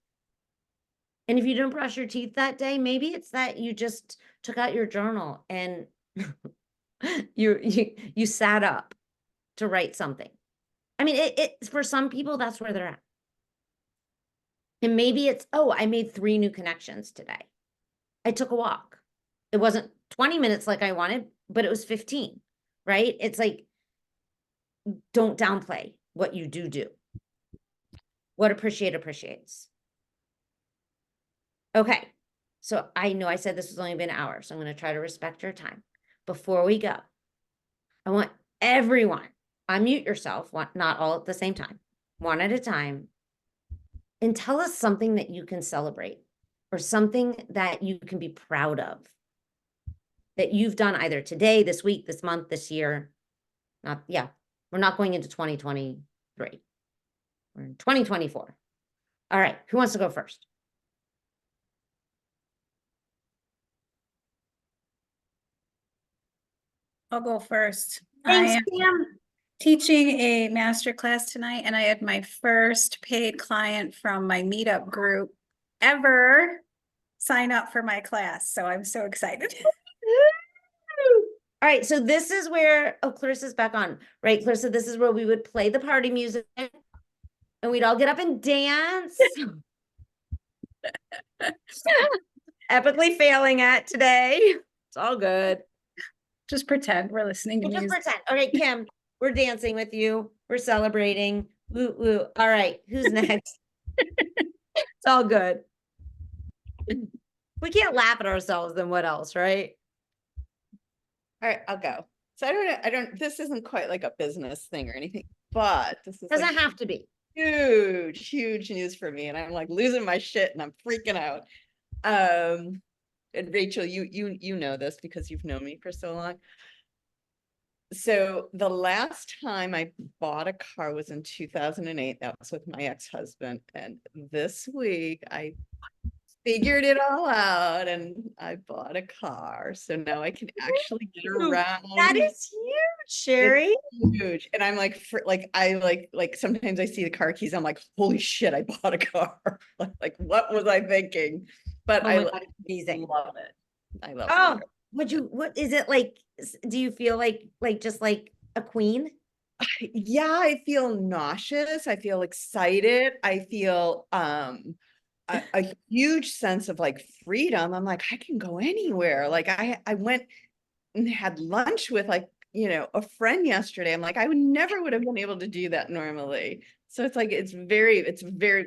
And if you didn't brush your teeth that day, maybe it's that you just took out your journal and you sat up to write something. I mean, it for some people, that's where they're at. And maybe it's, oh, I made 3 new connections today. I took a walk. It wasn't 20 minutes like I wanted, but it was 15, right? It's like, don't downplay what you do. What appreciates. Okay. So I know I said this was only been an hour, so I'm going to try to respect your time. Before we go, I want everyone, unmute yourself, not all at the same time, one at a time, and tell us something that you can celebrate or something that you can be proud of that you've done either today, this week, this month, this year. We're not going into 2023. We're in 2024. All right, who wants to go first? I'll go first. Thanks, I am Pam. teaching a master class tonight, and I had my first paid client from my meetup group ever sign up for my class. So I'm so excited. All right, so this is where, oh, Clarissa's back on, right? Clarissa, this is where we would play the party music and we'd all get up and dance. Epically failing at today. It's all good. Just pretend we're listening to We'll just music. pretend. All right, Kim, we're dancing with you. We're celebrating. Woo, woo. All right, who's next? It's all good. We can't laugh at ourselves, then what else, right? All right, I'll go. So I don't, this isn't quite like a business thing or anything, but this is Doesn't like have to be. huge news for me. And I'm like losing my shit and I'm freaking out. And Rachel, you know this because you've known me for so long. So the last time I bought a car was in 2008. That was with my ex-husband. And this week I figured it all out and I bought a car. So now I can actually get around. That is huge, Sherry. It's huge. And I'm like, like sometimes I see the car keys. I'm like, holy shit, I bought a car. Like, what was I thinking? But Oh I my God, it's amazing. love it. I love Oh, it. what is it like? Do you feel like just like a queen? Yeah, I feel nauseous. I feel excited. I feel a huge sense of like freedom. I'm like, I can go anywhere. Like I went and had lunch with like, a friend yesterday. I'm like, I would have been able to do that normally. So it's like, it's very,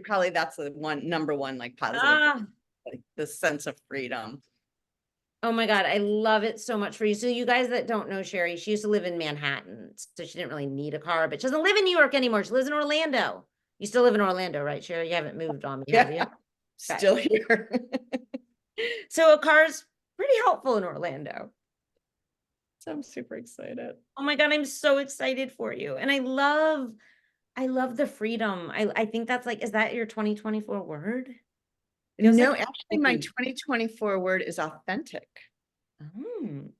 probably that's the number one, like positive, like the sense of freedom. Oh my God, I love it so much for you. So you guys that don't know Sherry, she used to live in Manhattan, so she didn't really need a car, but she doesn't live in New York anymore. She lives in Orlando. You still live in Orlando, right, Sherry? You haven't moved on me, have you? Still here. So a car's pretty helpful in Orlando. So I'm super excited. Oh my God, I'm so excited for you. And I love the freedom. I think that's like, is that your 2024 word? Feels No, like actually my happy. 2024 word is authentic.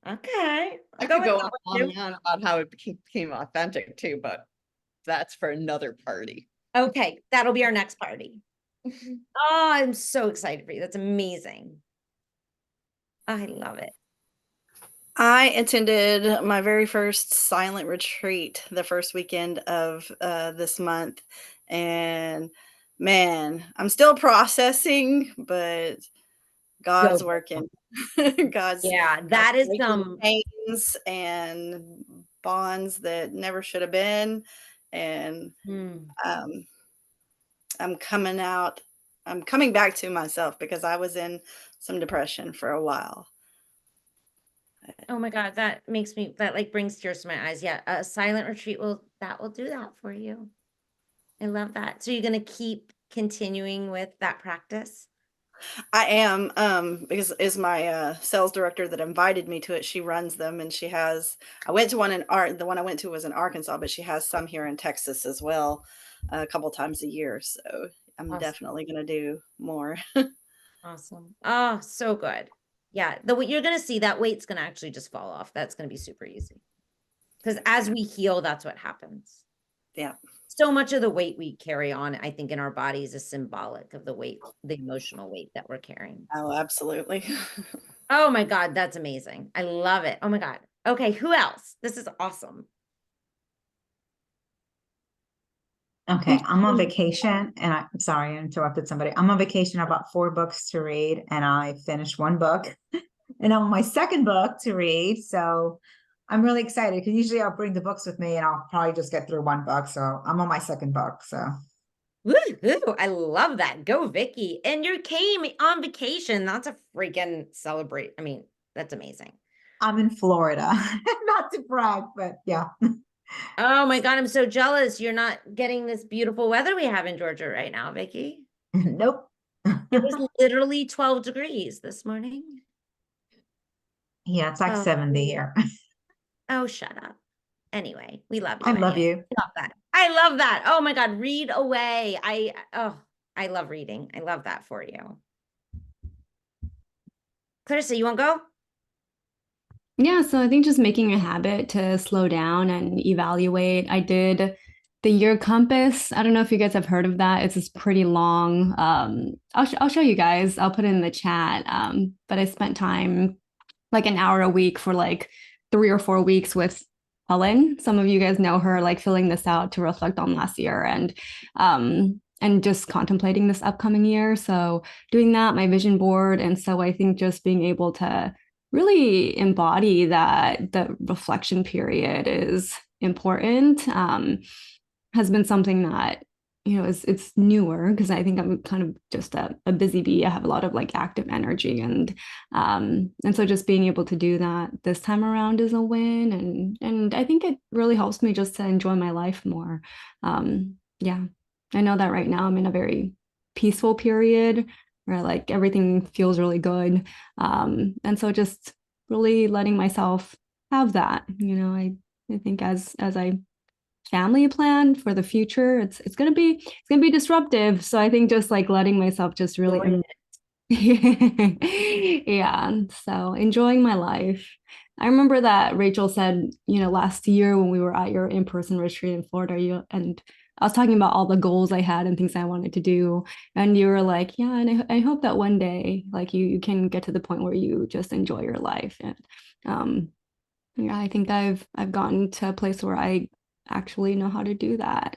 Okay. I go could with go that on one, too. and on about how it became authentic too, but that's for another party. Okay, that'll be our next party. Oh, I'm so excited for you. That's amazing. I love it. I attended my very first silent retreat the first weekend of this month. And man, I'm still processing, but God's Go. working. God's Yeah, God's that is breaking some. chains and bonds that never should have been. And Hmm. um, I'm coming out, I'm coming back to myself because I was in some depression for a while. Oh my God, that makes me, that like brings tears to my eyes. Yeah, a silent retreat that will do that for you. I love that. So you're gonna keep continuing with that practice? I am, because is my sales director that invited me to it. She runs them, and she has. I went to one in Art. The one I went to was in Arkansas, but she has some here in Texas as well, a couple times a year. So I'm Awesome. definitely going to do more. Awesome. Oh, so good. Yeah, you're gonna see that weight's gonna actually just fall off. That's gonna be super easy. Because as we heal, that's what happens. Yeah. So much of the weight we carry on, I think, in our bodies is symbolic of the weight, the emotional weight that we're carrying. Oh, absolutely. Oh my God, that's amazing. I love it. Oh my God. Okay, who else? This is awesome. Okay, I'm on vacation and I'm sorry, I interrupted somebody. I'm on vacation. I bought 4 books to read and I finished 1 book and I'm on my second book to read. So I'm really excited because usually I'll bring the books with me and I'll probably just get through 1 book. So I'm on my second book. So Woohoo! I love that. Go, Vicky. And you came on vacation. That's a freaking celebrate. I mean, that's amazing. I'm in Florida, not to brag, but yeah. Oh my God, I'm so jealous. You're not getting this beautiful weather we have in Georgia right now, Vicky. Nope. It was literally 12 degrees this morning. Yeah, it's like Oh, 70 here. oh, shut up. Anyway, we love you I love anyway. you. Love that. I love that. Oh my God, read away. I love reading. I love that for you. Clarissa, you want to go? Yeah, so I think just making a habit to slow down and evaluate. I did the Year Compass. I don't know if you guys have heard of that. It's this pretty long. I'll show you guys. I'll put it in the chat. But I spent time like an hour a week for like 3 or 4 weeks with Ellen. Some of you guys know her, like filling this out to reflect on last year and just contemplating this upcoming year. So doing that, my vision board. And so I think just being able to really embody that the reflection period is important has been something that it's newer because I think I'm kind of just a busy bee. I have a lot of like active energy and so just being able to do that this time around is a win and I think it really helps me just to enjoy my life more. Yeah, I know that right now I'm in a very peaceful period where like everything feels really good. And so just really letting myself have that, I think as I family plan for the future, it's gonna be disruptive. So I think just like letting myself just really yeah, so enjoying my life. I remember that Rachel said, last year when we were at your in-person retreat in Florida, and I was talking about all the goals I had and things I wanted to do. And you were like, yeah, and I hope that one day, like you can get to the point where you just enjoy your life. And yeah, I think I've gotten to a place where I actually know how to do that.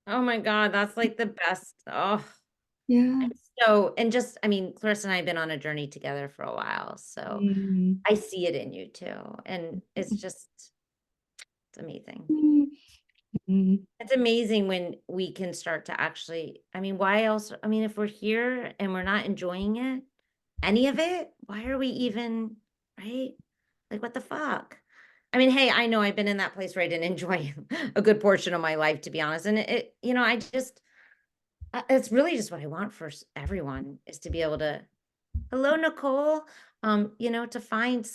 Oh my God, that's like the best. Oh, Yeah. and just, I mean, Clarissa and I have been on a journey together for a while, so Mm. I see it in you too. And it's amazing. Mm. It's amazing when we can start to actually, I mean, why else? I mean, if we're here and we're not enjoying it, any of it, why are we even, right? Like, what the fuck? I mean, hey, I know I've been in that place where I didn't enjoy a good portion of my life, to be honest. And I just, it's really just what I want for everyone is to be able to, hello, Nicole, to find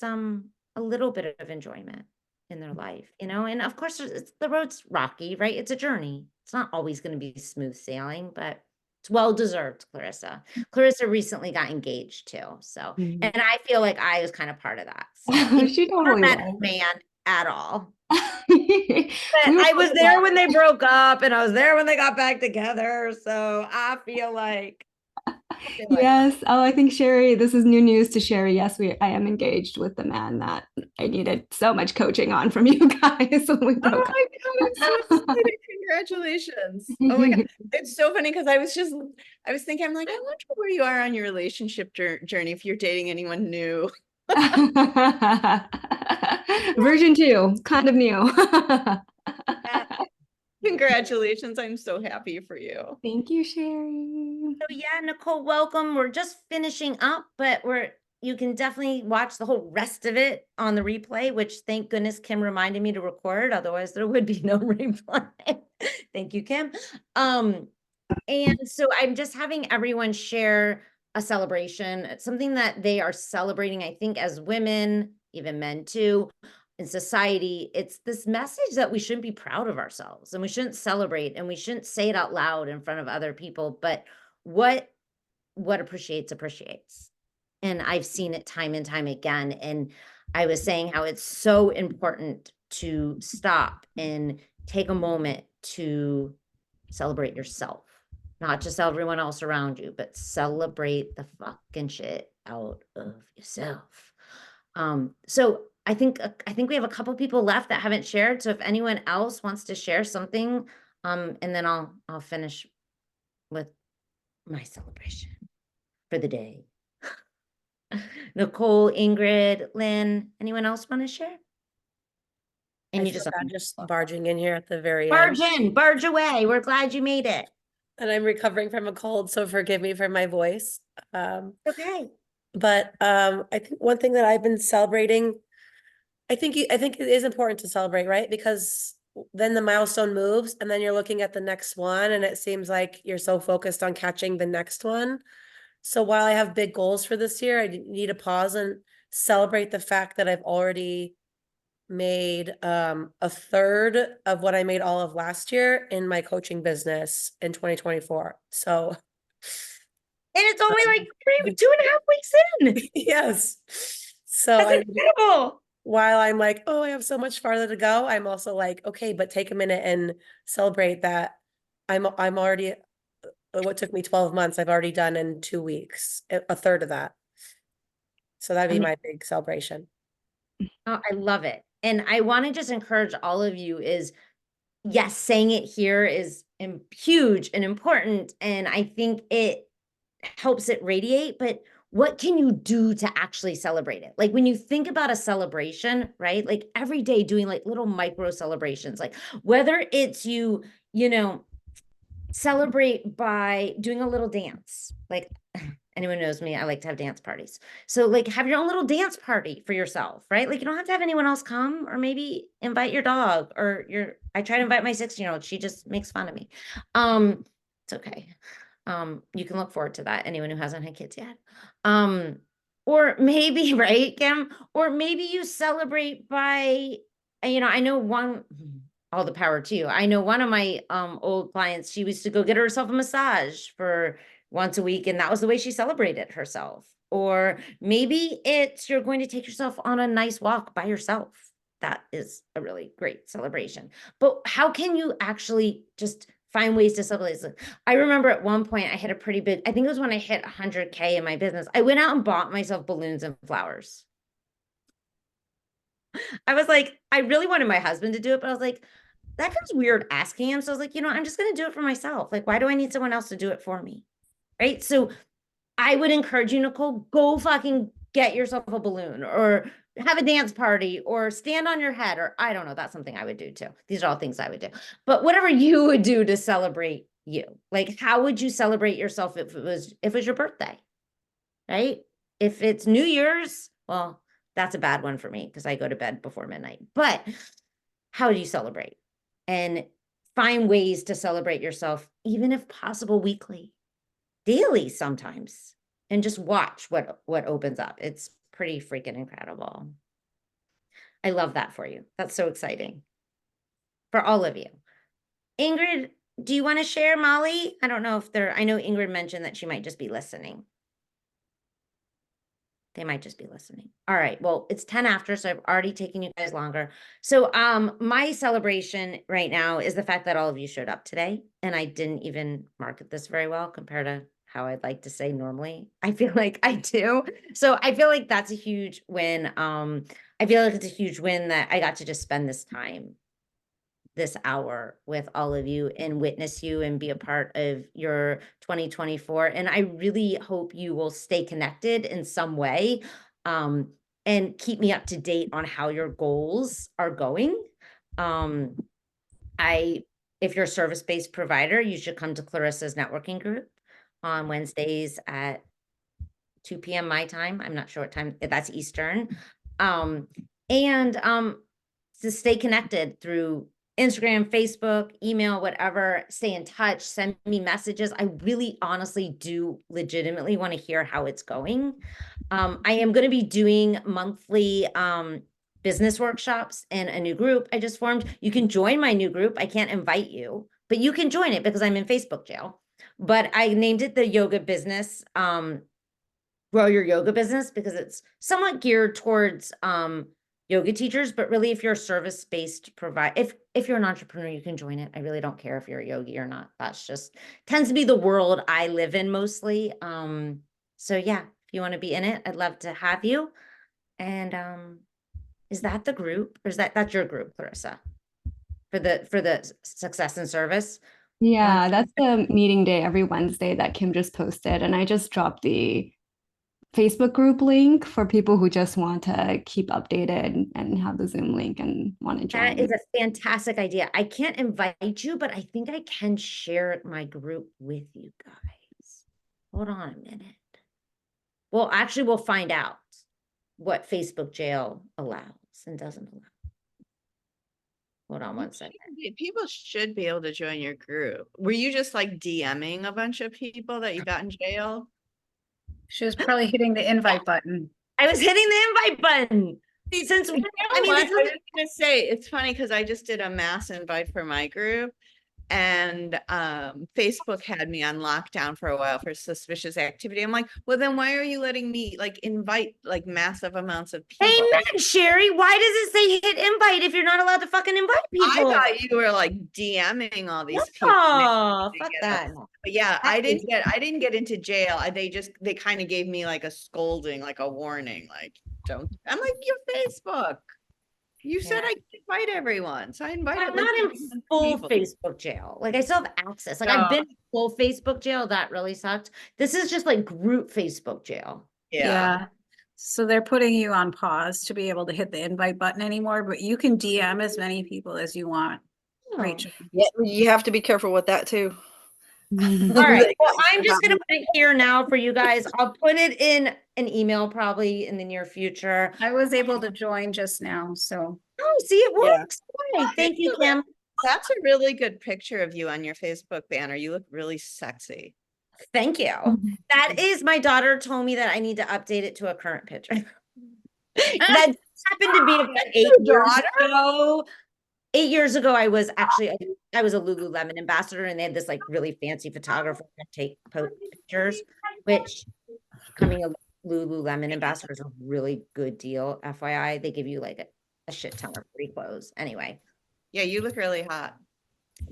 a little bit of enjoyment in their life, and of course the road's rocky, right? It's a journey. It's not always going to be smooth sailing, but It's well deserved, Clarissa. Clarissa recently got engaged too. So, Mhm. and I feel like I was kind of part of that. So even She though I never totally met was. the man at all. We But were I was both there like- when they broke up and I was there when they got back together. So I feel like Yes. Oh, I think Sherry, this is new news to Sherry. Yes, I am engaged with the man that I needed so much coaching on from you guys when we Oh broke my God, I'm so excited. Congratulations. Oh my God. It's so funny because I was thinking, I'm like, I wonder where you are on your relationship journey if you're dating anyone new. up. Version 2, kind of new. Congratulations. I'm so happy for you. Thank you, Sherry. So yeah, Nicole, welcome. We're just finishing up, but you can definitely watch the whole rest of it on the replay, which thank goodness Kim reminded me to record. Otherwise there would be no replay. Thank you, Kim. And so I'm just having everyone share a celebration. It's something that they are celebrating, I think, as women, even men too, in society. It's this message that we shouldn't be proud of ourselves and we shouldn't celebrate and we shouldn't say it out loud in front of other people. But what appreciates appreciates. And I've seen it time and time again. And I was saying how it's so important to stop and take a moment to celebrate yourself, not just everyone else around you, but celebrate the fucking shit out of yourself. So I think we have a couple people left that haven't shared. So if anyone else wants to share something, and then I'll finish with my celebration for the day. Nicole, Ingrid, Lynn, anyone else want to share? And I you feel just bad just barging in here at the very end. barge in, barge away. We're glad you made it. And I'm recovering from a cold, so forgive me for my voice. Okay. But I think one thing that I've been celebrating, I think it is important to celebrate, right? Because then the milestone moves and then you're looking at the next one and it seems like you're so focused on catching the next one. So while I have big goals for this year, I need to pause and celebrate the fact that I've already made a third of what I made all of last year in my coaching business in 2024. So And it's only like 2.5 weeks in. yes. So That's incredible. while I'm like, oh, I have so much farther to go, I'm also like, okay, but take a minute and celebrate that I'm already what took me 12 months, I've already done in 2 weeks, a third of that. So that'd be my big celebration. Oh, I love it. And I want to just encourage all of you is, yes, saying it here is huge and important. And I think it helps it radiate, but what can you do to actually celebrate it? Like when you think about a celebration, right? Like every day doing like little micro celebrations, like whether it's you celebrate by doing a little dance. Like anyone knows me, I like to have dance parties. So like have your own little dance party for yourself, right? Like you don't have to have anyone else come, or maybe invite your dog or I try to invite my 16-year-old. She just makes fun of me. It's okay. You can look forward to that. Anyone who hasn't had kids yet. Or maybe, right, Kim? Or maybe you celebrate by, I know all the power to you. I know one of my old clients, she used to go get herself a massage for once a week, and that was the way she celebrated herself. Or maybe you're going to take yourself on a nice walk by yourself. That is a really great celebration. But how can you actually just find ways to celebrate? I remember at one point I hit a pretty big, I think it was when I hit 100K in my business. I went out and bought myself balloons and flowers. I was like, I really wanted my husband to do it, but I was like, that feels weird asking him. So I was like, I'm just going to do it for myself. Like, why do I need someone else to do it for me? Right. So I would encourage you, Nicole, go fucking get yourself a balloon or have a dance party or stand on your head, or I don't know. That's something I would do too. These are all things I would do. But whatever you would do to celebrate you, like how would you celebrate yourself if it was your birthday? Right? If it's New Year's, well, that's a bad one for me because I go to bed before midnight. But how do you celebrate? And find ways to celebrate yourself, even if possible, weekly, daily sometimes, and just watch what opens up. It's pretty freaking incredible. I love that for you. That's so exciting for all of you. Ingrid, do you want to share, Molly? I don't know if I know Ingrid mentioned that she might just be listening. They might just be listening. All right. Well, it's 10 after, so I've already taken you guys longer. So my celebration right now is the fact that all of you showed up today, and I didn't even market this very well compared to how I'd like to say normally. I feel like I do. So I feel like that's a huge win. I feel like it's a huge win that I got to just spend this time, this hour with all of you and witness you and be a part of your 2024. And I really hope you will stay connected in some way, and keep me up to date on how your goals are going. If you're a service-based provider, you should come to Clarissa's networking group on Wednesdays at 2 p.m. my time. I'm not sure what time that's Eastern. To stay connected through Instagram, Facebook, email, whatever, stay in touch, send me messages. I really honestly do legitimately want to hear how it's going. I am going to be doing monthly business workshops in a new group I just formed. You can join my new group. I can't invite you, but you can join it because I'm in Facebook jail. But I named it the Yoga Business, Grow Your Yoga Business, because it's somewhat geared towards yoga teachers, but really if you're a service-based provider, if you're an entrepreneur, you can join it. I really don't care if you're a yogi or not. That's just tends to be the world I live in mostly. So yeah, if you want to be in it, I'd love to have you. And is that the group, or is that's your group, Clarissa? For the success and service? Yeah, that's the meeting day every Wednesday that Kim just posted. And I just dropped the Facebook group link for people who just want to keep updated and have the Zoom link and want to join. That is a fantastic idea. I can't invite you, but I think I can share my group with you guys. Hold on a minute. Well, actually, we'll find out what Facebook jail allows and doesn't allow. Hold on one second. People should be able to join your group. Were you just like DMing a bunch of people that you got in jail? She was probably hitting the invite button. I was hitting the invite button. Since I was gonna say, it's funny because I just did a mass invite for my group, and Facebook had me on lockdown for a while for suspicious activity. I'm like, well, then why are you letting me like invite like massive amounts of people? Amen, Sherry. Why does it say hit invite if you're not allowed to fucking invite people? I thought you were like DMing all these people. Oh, fuck that. But yeah, I didn't get into jail. They kind of gave me like a scolding, like a warning, like don't. I'm like, your Facebook. You said I could invite everyone, so I invited. I'm not in full Facebook jail. Like I still have access. Like I've been in full Facebook jail. That really sucked. This is just like group Facebook jail. Yeah. So they're putting you on pause to be able to hit the invite button anymore, but you can DM as many people as you want. Oh. Rachel. Yeah, you have to be careful with that too. All right. Well, I'm just going to put it here now for you guys. I'll put it in an email probably in the near future. I was able to join just now, so. Oh, see, it works. Yeah. Thank you, Kim. That's a really good picture of you on your Facebook banner. You look really sexy. Thank you. That is, my daughter told me that I need to update it to a current picture. That happened to be about 8 years ago. 8 years ago, I was a Lululemon ambassador, and they had this like really fancy photographer to take pictures, which becoming a Lululemon ambassador is a really good deal. FYI, they give you like a shit ton of free clothes. Anyway. Yeah, you look really hot.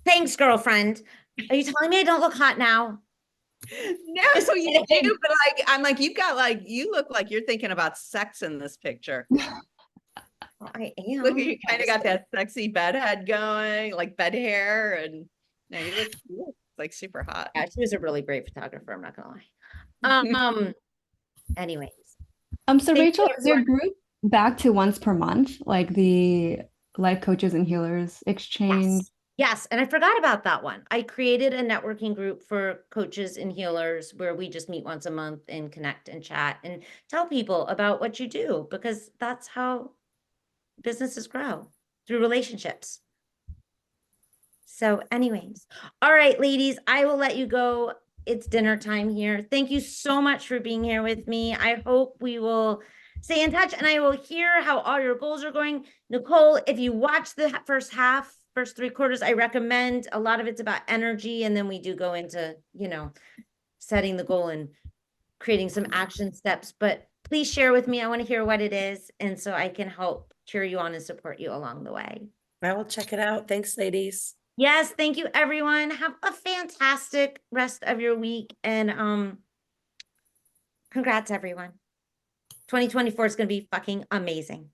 Thanks, girlfriend. Are you telling me I don't look hot now? No, so you do, but like I'm like you look like you're thinking about sex in this picture. I am. Look, you kind of got that sexy bed head going, like bed hair, and no, you look like super hot. Yeah, she was a really great photographer. I'm not gonna lie. Anyways. So Rachel, is your group back to once per month, like the Life Coaches and Healers Exchange? Yes, and I forgot about that one. I created a networking group for coaches and healers where we just meet once a month and connect and chat and tell people about what you do, because that's how businesses grow, through relationships. So anyways, all right, ladies, I will let you go. It's dinner time here. Thank you so much for being here with me. I hope we will stay in touch, and I will hear how all your goals are going. Nicole, if you watch the first half first 3 quarters. I recommend, a lot of it's about energy, and then we do go into, setting the goal and creating some action steps, but please share with me. I want to hear what it is, and so I can help cheer you on and support you along the way. I will check it out. Thanks, ladies. Yes, thank you, everyone. Have a fantastic rest of your week, and congrats, everyone. 2024 is going to be fucking amazing.